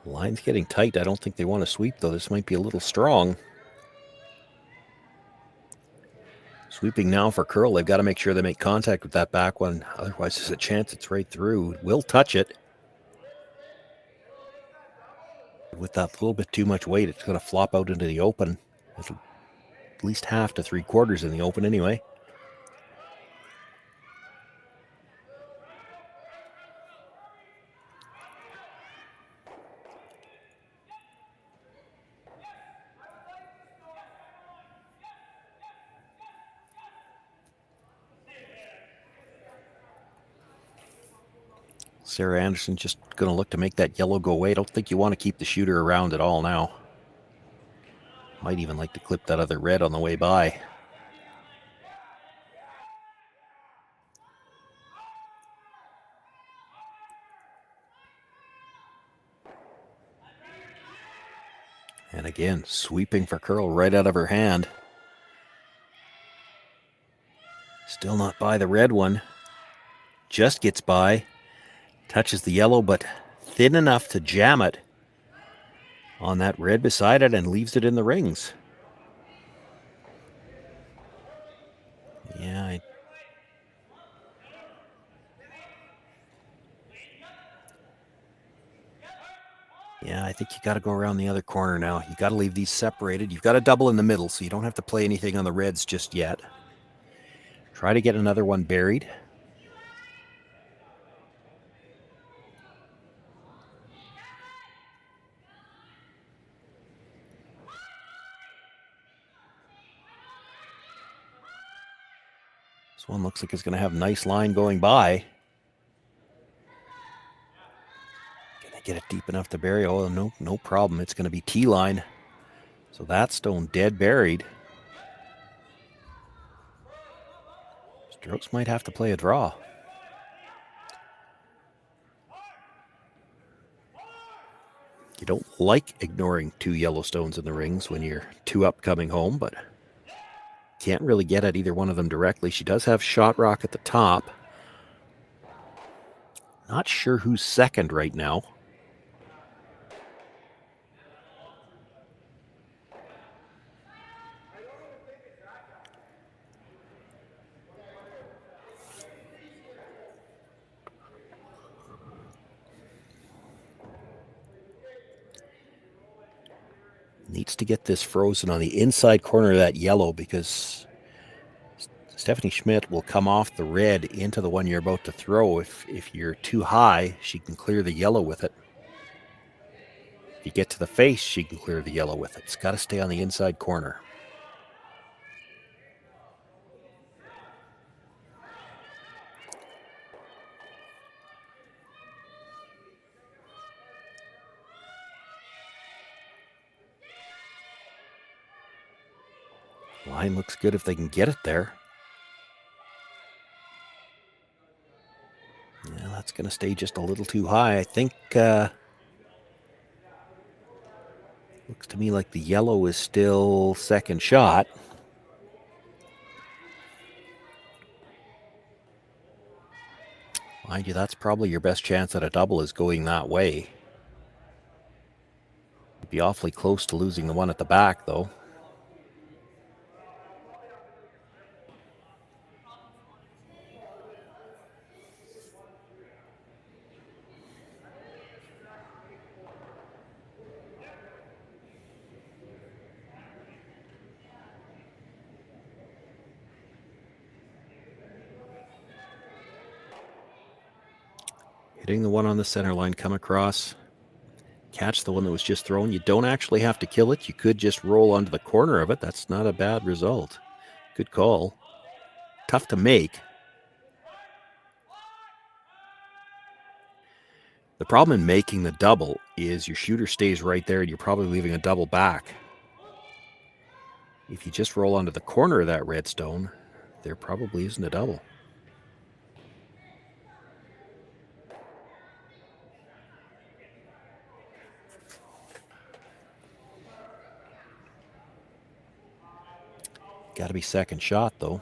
Line's getting tight. I don't think they want to sweep, though. This might be a little strong. Sweeping now for curl. They've got to make sure they make contact with that back one. Otherwise, there's a chance it's right through. Will touch it. With that little bit too much weight, it's going to flop out into the open. It's at least half to 3/4 in the open anyway. Sarah Anderson just going to look to make that yellow go away. I don't think you want to keep the shooter around at all now. Might even like to clip that other red on the way by. And again, sweeping for curl right out of her hand. Still not by the red one. Just gets by. Touches the yellow, but thin enough to jam it on that red beside it and leaves it in the rings. Yeah, I think you got to go around the other corner now. You got to leave these separated. You've got to double in the middle, so you don't have to play anything on the reds just yet. Try to get another one buried. This one looks like it's going to have a nice line going by. Can they get it deep enough to bury? Oh, no problem. It's going to be T-line. So that stone dead buried. Strokes might have to play a draw. You don't like ignoring 2 yellow stones in the rings when you're 2 up coming home, but can't really get at either one of them directly. She does have shot rock at the top. Not sure who's second right now. Needs to get this frozen on the inside corner of that yellow because Stephanie Schmidt will come off the red into the one you're about to throw. If you're too high, she can clear the yellow with it. If you get to the face, she can clear the yellow with it. It's got to stay on the inside corner. Line looks good if they can get it there. Yeah, that's going to stay just a little too high. I think looks to me like the yellow is still second shot. Mind you, that's probably your best chance at a double is going that way. You'd be awfully close to losing the one at the back, though. Hitting the one on the center line, come across, catch the one that was just thrown. You don't actually have to kill it. You could just roll onto the corner of it. That's not a bad result. Good call. Tough to make. The problem in making the double is your shooter stays right there and you're probably leaving a double back. If you just roll onto the corner of that red stone, there probably isn't a double. Got to be second shot, though.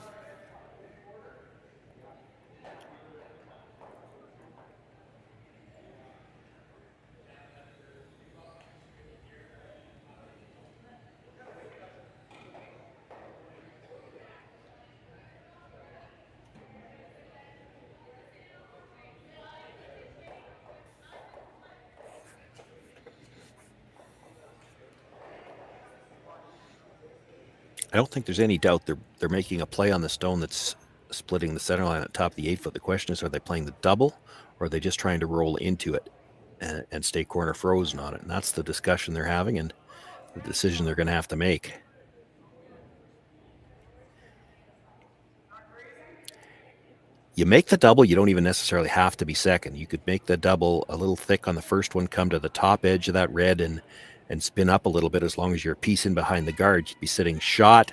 I don't think there's any doubt they're making a play on the stone that's splitting the center line at top of the 8 foot. The question is, are they playing the double or are they just trying to roll into it and stay corner frozen on it? And that's the discussion they're having and the decision they're going to have to make. You make the double, you don't even necessarily have to be second. You could make the double a little thick on the first one, come to the top edge of that red and spin up a little bit. As long as you're a piece in behind the guard, you'd be sitting shot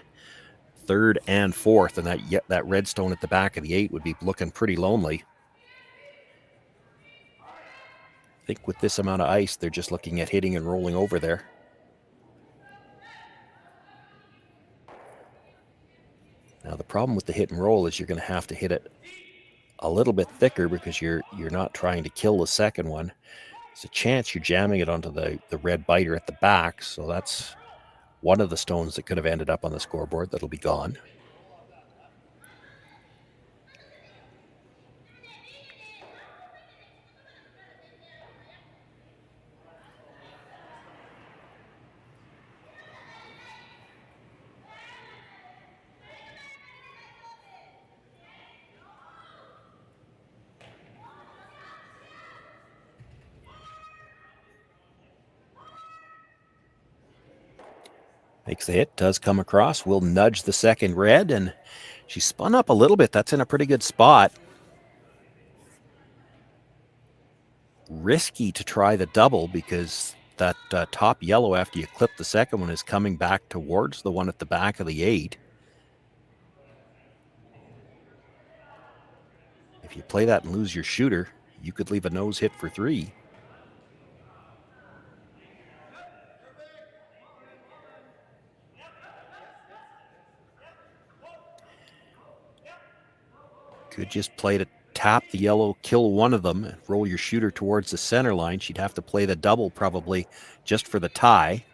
third and fourth, and that red stone at the back of the 8 would be looking pretty lonely. I think with this amount of ice, they're just looking at hitting and rolling over there. Now the problem with the hit and roll is you're going to have to hit it a little bit thicker because you're not trying to kill the second one. There's a chance you're jamming it onto the red biter at the back, so that's one of the stones that could have ended up on the scoreboard that'll be gone. Makes the hit, does come across, will nudge the second red, and she spun up a little bit. That's in a pretty good spot. Risky to try the double because that top yellow after you clip the second one is coming back towards the one at the back of the 8. If you play that and lose your shooter, you could leave a nose hit for 3. Could just play to tap the yellow, kill one of them, and roll your shooter towards the center line. She'd have to play the double probably just for the tie.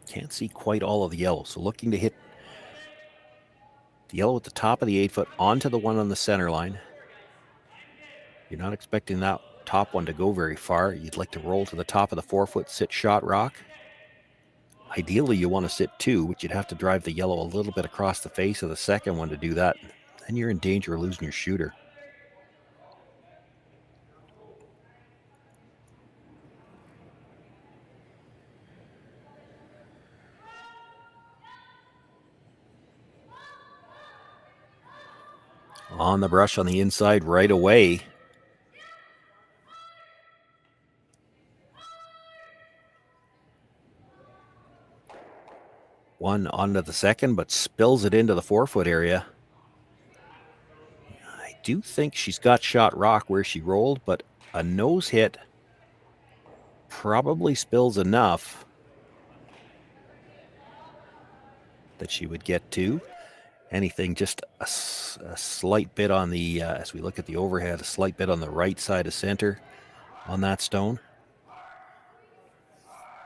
Can't see quite all of the yellow, so looking to hit the yellow at the top of the 8 foot onto the one on the center line. You're not expecting that top one to go very far. You'd like to roll to the top of the 4 foot, sit shot rock. Ideally, you want to sit 2, but you'd have to drive the yellow a little bit across the face of the second one to do that. Then you're in danger of losing your shooter. On the brush on the inside right away. One onto the second, but spills it into the forefoot area. I do think she's got shot rock where she rolled, but a nose hit probably spills enough that she would get two. Anything just a slight bit on the, as we look at the overhead, a slight bit on the right side of center on that stone.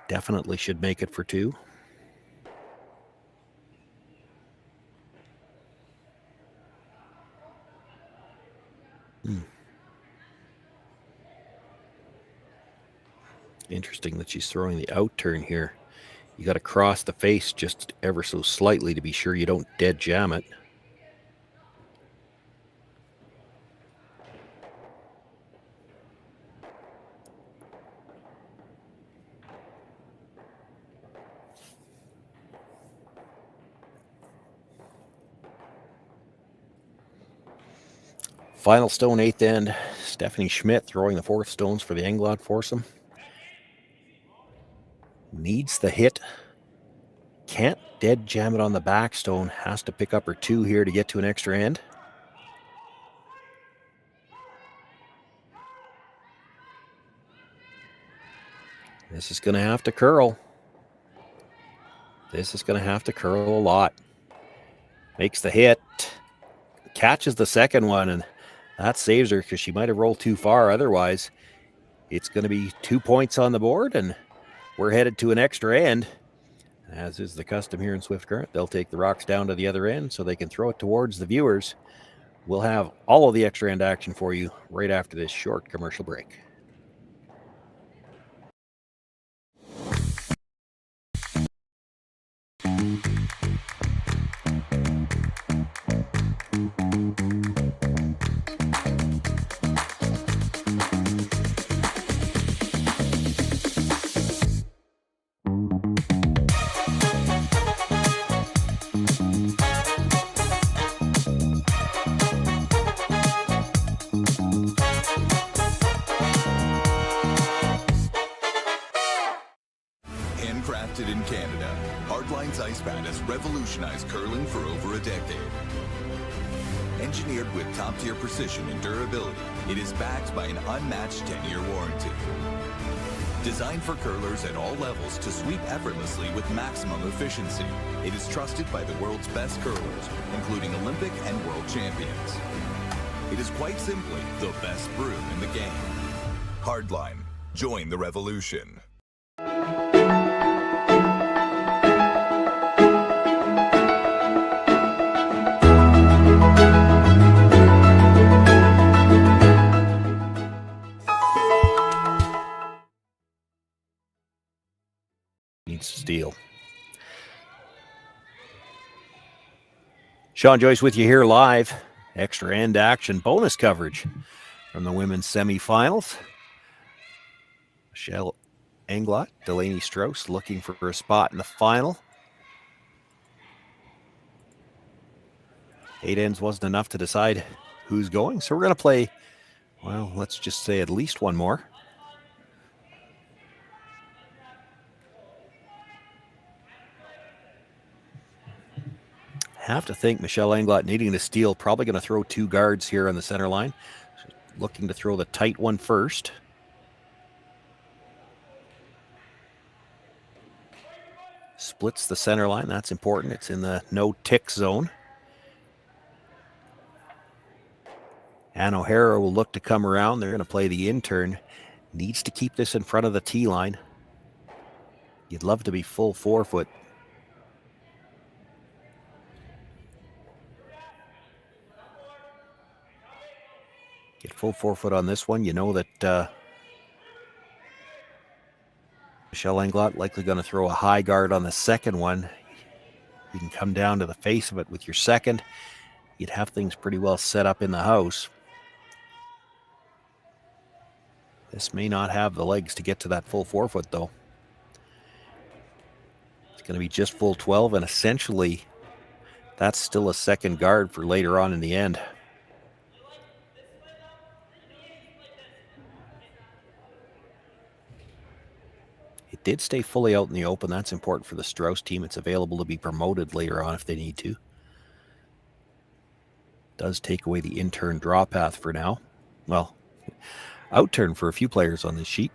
Definitely should make it for two. Interesting that she's throwing the out turn here. You got to cross the face just ever so slightly to be sure you don't dead jam it. Final stone, eighth end. Stephanie Schmidt throwing the fourth stones for the Englot foursome. Needs the hit. Can't dead jam it on the back stone. Has to pick up her two here to get to an extra end. This is going to have to curl. This is going to have to curl a lot. Makes the hit. Catches the second one, and that saves her because she might have rolled too far. Otherwise, it's going to be 2 points on the board, and we're headed to an extra end. As is the custom here in Swift Current, they'll take the rocks down to the other end so they can throw it towards the viewers. We'll have all of the extra end action for you right after this short commercial break. Handcrafted in Canada, Hardline's ice pad has revolutionized curling for over a decade. Engineered with top-tier precision and durability, it is backed by an unmatched 10-year warranty. Designed for curlers at all levels to sweep effortlessly with maximum efficiency, it is trusted by the world's best curlers, including Olympic and world champions. It is quite simply the best broom in the game. Hardline, join the revolution. Needs to steal. Shawn, Joyce with you here live. Extra end action bonus coverage from the women's semifinals. Michelle Englot, Delaney Strouse looking for a spot in the final. 8 ends wasn't enough to decide who's going, so we're going to play, well, let's just say at least one more. Have to think Michelle Englot needing to steal, probably going to throw two guards here on the center line. Looking to throw the tight one first. Splits the center line, that's important. It's in the no tick zone. Ann O'Hara will look to come around. They're going to play the in-turn. Needs to keep this in front of the tee line. You'd love to be full 4-foot. Get full 4-foot on this one. You know that Michelle Englot likely going to throw a high guard on the second one. You can come down to the face of it with your second. You'd have things pretty well set up in the house. This may not have the legs to get to that full 4-foot though. It's going to be just full 12, and essentially that's still a second guard for later on in the end. It did stay fully out in the open. That's important for the Strouse team. It's available to be promoted later on if they need to. Does take away the in-turn draw path for now. Well, out-turn for a few players on this sheet,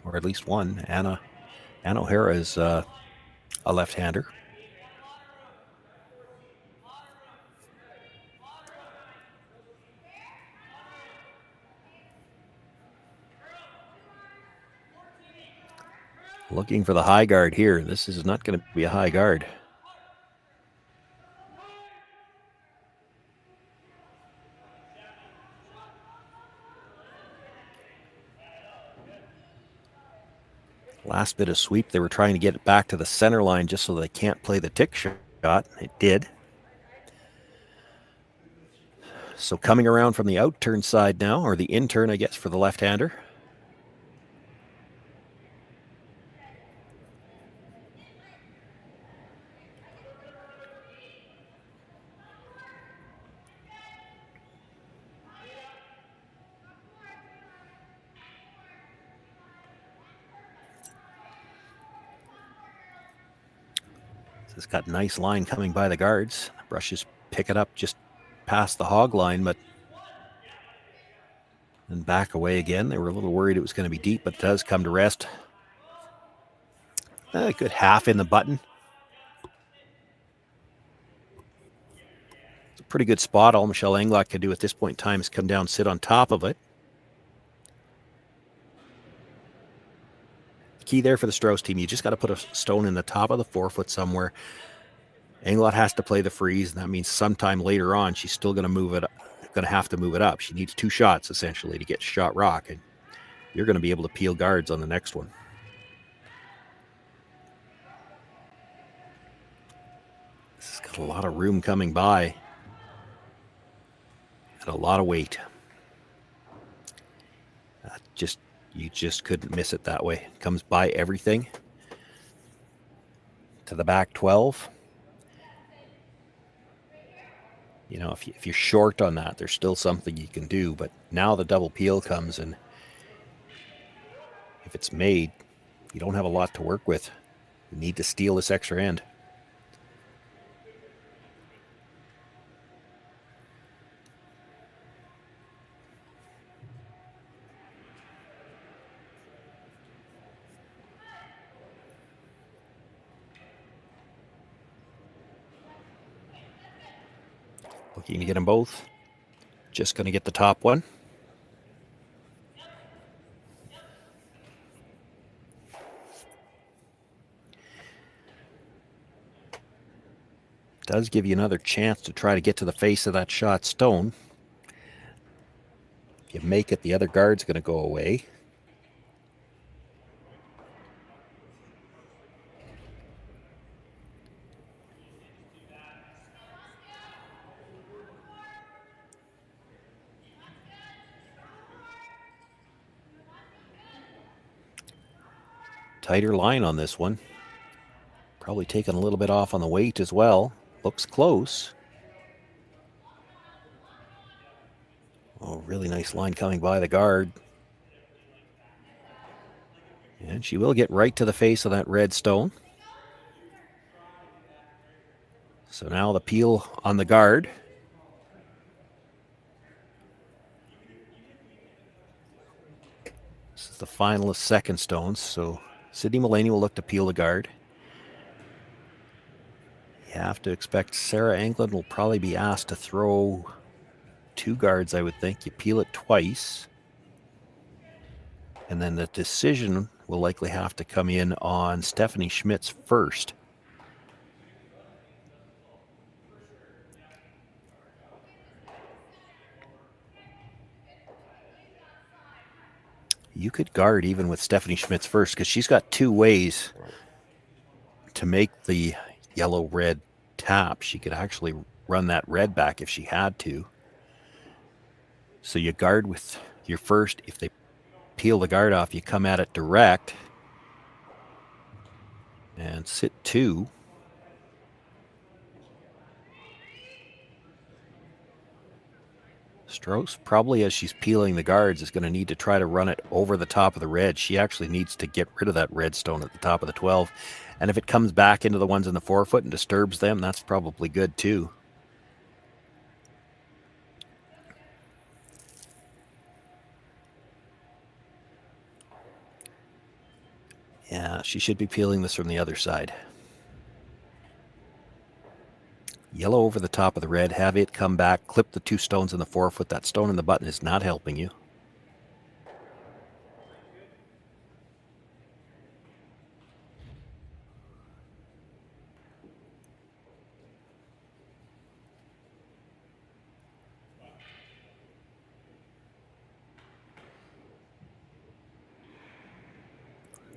or at least one. Anna O'Hara is a left-hander. Looking for the high guard here. This is not going to be a high guard. Last bit of sweep, they were trying to get it back to the center line just so they can't play the tick shot. It did. So coming around from the out-turn side now, or the in-turn, I guess, for the left-hander. It's got nice line coming by the guards. The brushes pick it up just past the hog line, but then back away again. They were a little worried it was going to be deep, but it does come to rest. A good half in the button. It's a pretty good spot. All Michelle Englot can do at this point in time is come down, sit on top of it. Key there for the Strouse team. You just got to put a stone in the top of the forefoot somewhere. Englot has to play the freeze, and that means sometime later on she's still going to move it up. Going to have to move it up. She needs 2 shots essentially to get shot rock, and you're going to be able to peel guards on the next one. This has got a lot of room coming by and a lot of weight. You just couldn't miss it that way. Comes by everything to the back 12. You know, if you're short on that, there's still something you can do. But now the double peel comes, and if it's made, you don't have a lot to work with. You need to steal this extra end. Looking to get them both. Just going to get the top one. Does give you another chance to try to get to the face of that shot stone. If you make it, the other guard's going to go away. Tighter line on this one. Probably taking a little bit off on the weight as well. Looks close. Oh, really nice line coming by the guard. And she will get right to the face of that red stone. So now the peel on the guard. This is the finalist second stones, so Sydney Mullaney will look to peel the guard. You have to expect Sarah Englot will probably be asked to throw 2 guards, I would think. You peel it twice. And then the decision will likely have to come in on Stephanie Schmitz first. You could guard even with Stephanie Schmitz first, because she's got 2 ways to make the yellow-red tap. She could actually run that red back if she had to. So you guard with your first. If they peel the guard off, you come at it direct and sit 2. Strouse, probably as she's peeling the guards, is going to need to try to run it over the top of the red. She actually needs to get rid of that red stone at the top of the 12. And if it comes back into the ones in the forefoot and disturbs them, that's probably good too. Yeah, she should be peeling this from the other side. Yellow over the top of the red, have it come back, clip the 2 stones in the forefoot. That stone in the button is not helping you.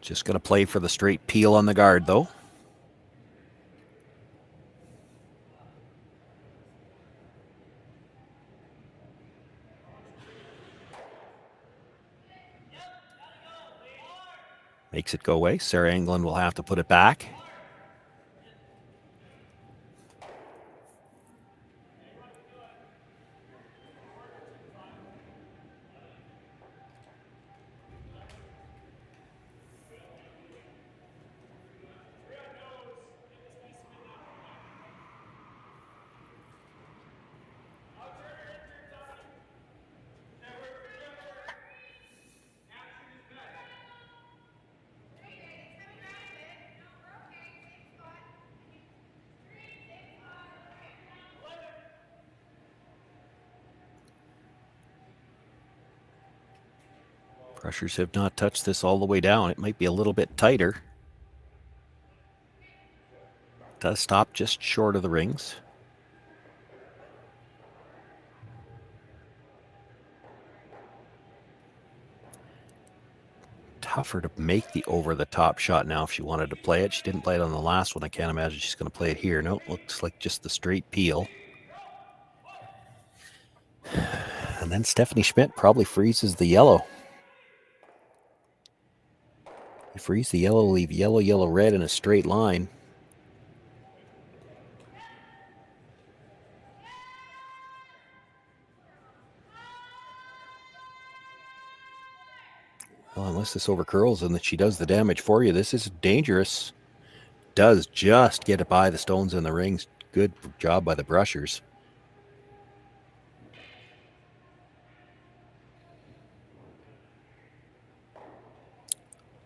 Just going to play for the straight peel on the guard, though. Makes it go away. Sarah Englund will have to put it back. Pressures have not touched this all the way down. It might be a little bit tighter. It does stop just short of the rings. Tougher to make the over-the-top shot now if she wanted to play it. She didn't play it on the last one. I can't imagine she's going to play it here. No, it looks like just the straight peel. And then Stephanie Schmidt probably freezes the yellow. You freeze the yellow, leave yellow, yellow, red in a straight line. Well, unless this overcurls and that she does the damage for you, this is dangerous. Does just get it by the stones in the rings. Good job by the brushers.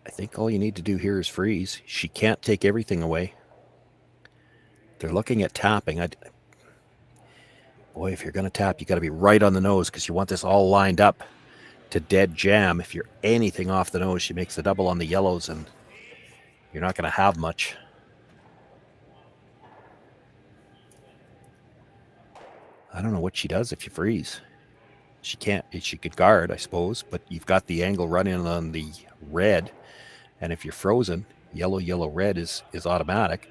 I think all you need to do here is freeze. She can't take everything away. They're looking at tapping. Boy, if you're going to tap, you got to be right on the nose because you want this all lined up to dead jam. If you're anything off the nose, she makes the double on the yellows and you're not going to have much. I don't know what she does if you freeze. She can't. She could guard, I suppose, but you've got the angle running on the red. And if you're frozen, yellow, yellow, red is automatic.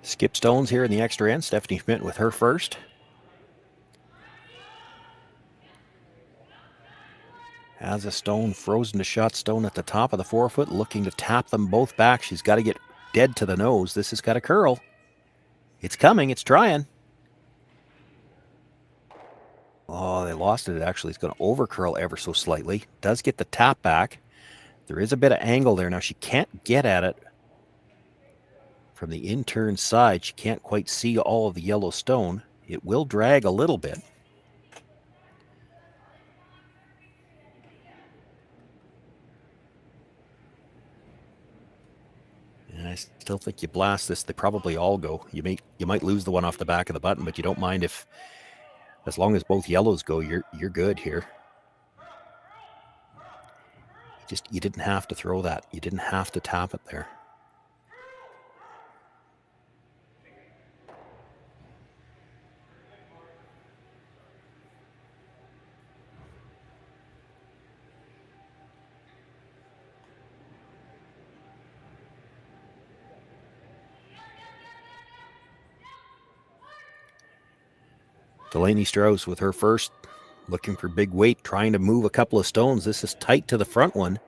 Skip stones here in the extra end. Stephanie Schmidt with her first. Has a stone frozen to shot stone at the top of the forefoot, looking to tap them both back. She's got to get dead to the nose. This has got to curl. It's coming. It's trying. Oh, they lost it. It actually is going to overcurl ever so slightly. Does get the tap back. There is a bit of angle there. Now she can't get at it from the in-turn side. She can't quite see all of the yellow stone. It will drag a little bit. And I still think you blast this, they probably all go. You might lose the one off the back of the button, but you don't mind if, as long as both yellows go, you're good here. You didn't have to throw that. You didn't have to tap it there. Delaney Strouse with her first, looking for big weight, trying to move a couple of stones. This is tight to the front one.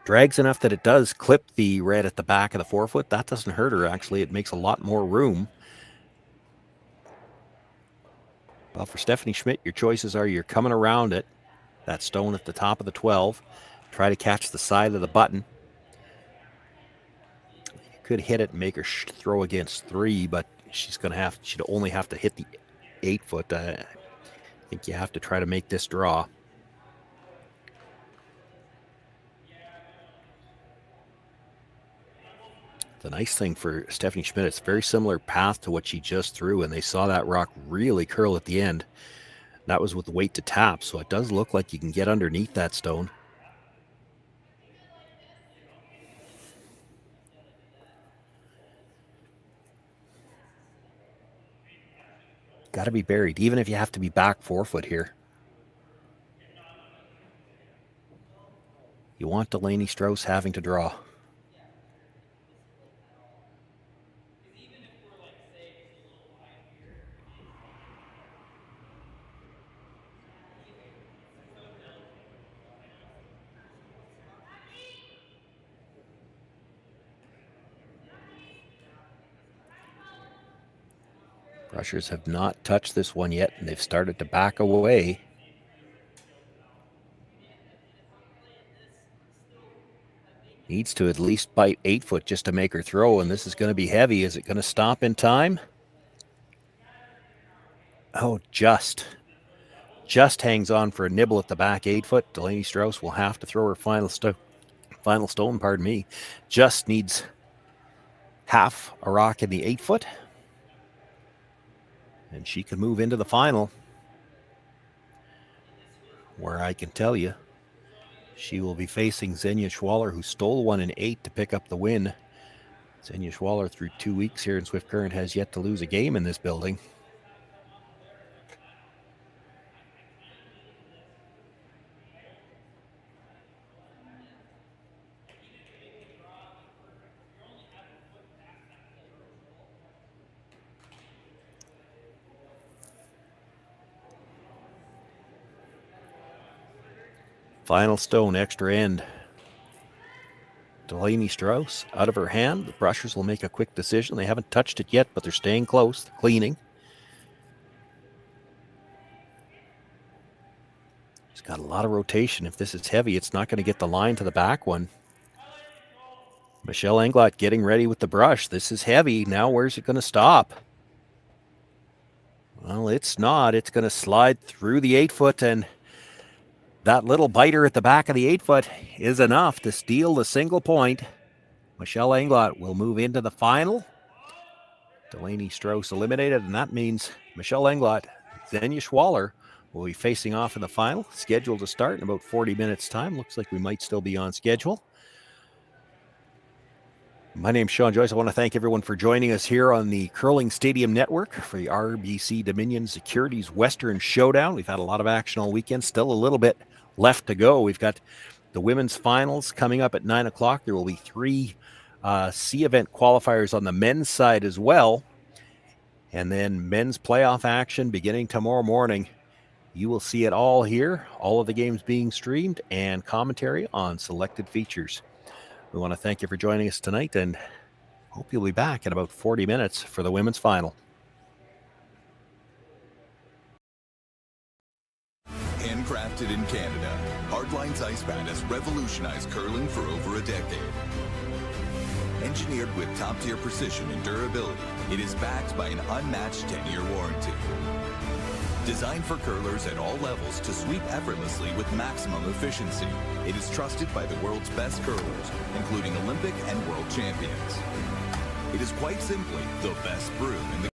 Drags enough that it does clip the red at the back of the forefoot. That doesn't hurt her, actually. It makes a lot more room. Well, for Stephanie Schmidt, your choices are you're coming around it, that stone at the top of the 12. Try to catch the side of the button. You could hit it and make her throw against 3, but she'd only have to hit the 8 foot. I think you have to try to make this draw. The nice thing for Stephanie Schmidt, it's a very similar path to what she just threw, and they saw that rock really curl at the end. That was with the weight to tap, so it does look like you can get underneath that stone. Got to be buried, even if you have to be back 4 foot here. You want Delaney Strouse having to draw. Brushers have not touched this one yet, and they've started to back away. Needs to at least bite 8 foot just to make her throw, and this is going to be heavy. Is it going to stop in time? Oh, just hangs on for a nibble at the back 8 foot. Delaney Strouse will have to throw her final stone, pardon me. Just needs half a rock in the 8 foot. And she can move into the final, where I can tell you she will be facing Xenia Schwaller, who stole one in 8 to pick up the win. Xenia Schwaller, through 2 weeks here in Swift Current, has yet to lose a game in this building. Final stone, extra end. Delaney Strouse out of her hand. The brushers will make a quick decision. They haven't touched it yet, but they're staying close, they're cleaning. She's got a lot of rotation. If this is heavy, it's not going to get the line to the back one. Michelle Englot getting ready with the brush. This is heavy. Now where's it going to stop? Well, it's not. It's going to slide through the 8 foot, and that little biter at the back of the 8 foot is enough to steal the single point. Michelle Englot will move into the final. Delaney Strouse eliminated, and that means Michelle Englot, Xenia Schwaller will be facing off in the final. Scheduled to start in about 40 minutes' time. Looks like we might still be on schedule. My name's Shawn, Joyce. I want to thank everyone for joining us here on the Curling Stadium Network for the RBC Dominion Securities Western Showdown. We've had a lot of action all weekend. Still a little bit left to go. We've got the women's finals coming up at 9 o'clock. There will be 3 C event qualifiers on the men's side as well. And then men's playoff action beginning tomorrow morning. You will see it all here. All of the games being streamed and commentary on selected features. We want to thank you for joining us tonight and hope you'll be back in about 40 minutes for the women's final. Handcrafted in Canada, Hardlines Ice Pad has revolutionized curling for over a decade. Engineered with top-tier precision and durability, it is backed by an unmatched 10-year warranty. Designed for curlers at all levels to sweep effortlessly with maximum efficiency, it is trusted by the world's best curlers, including Olympic and world champions. It is quite simply the best broom in the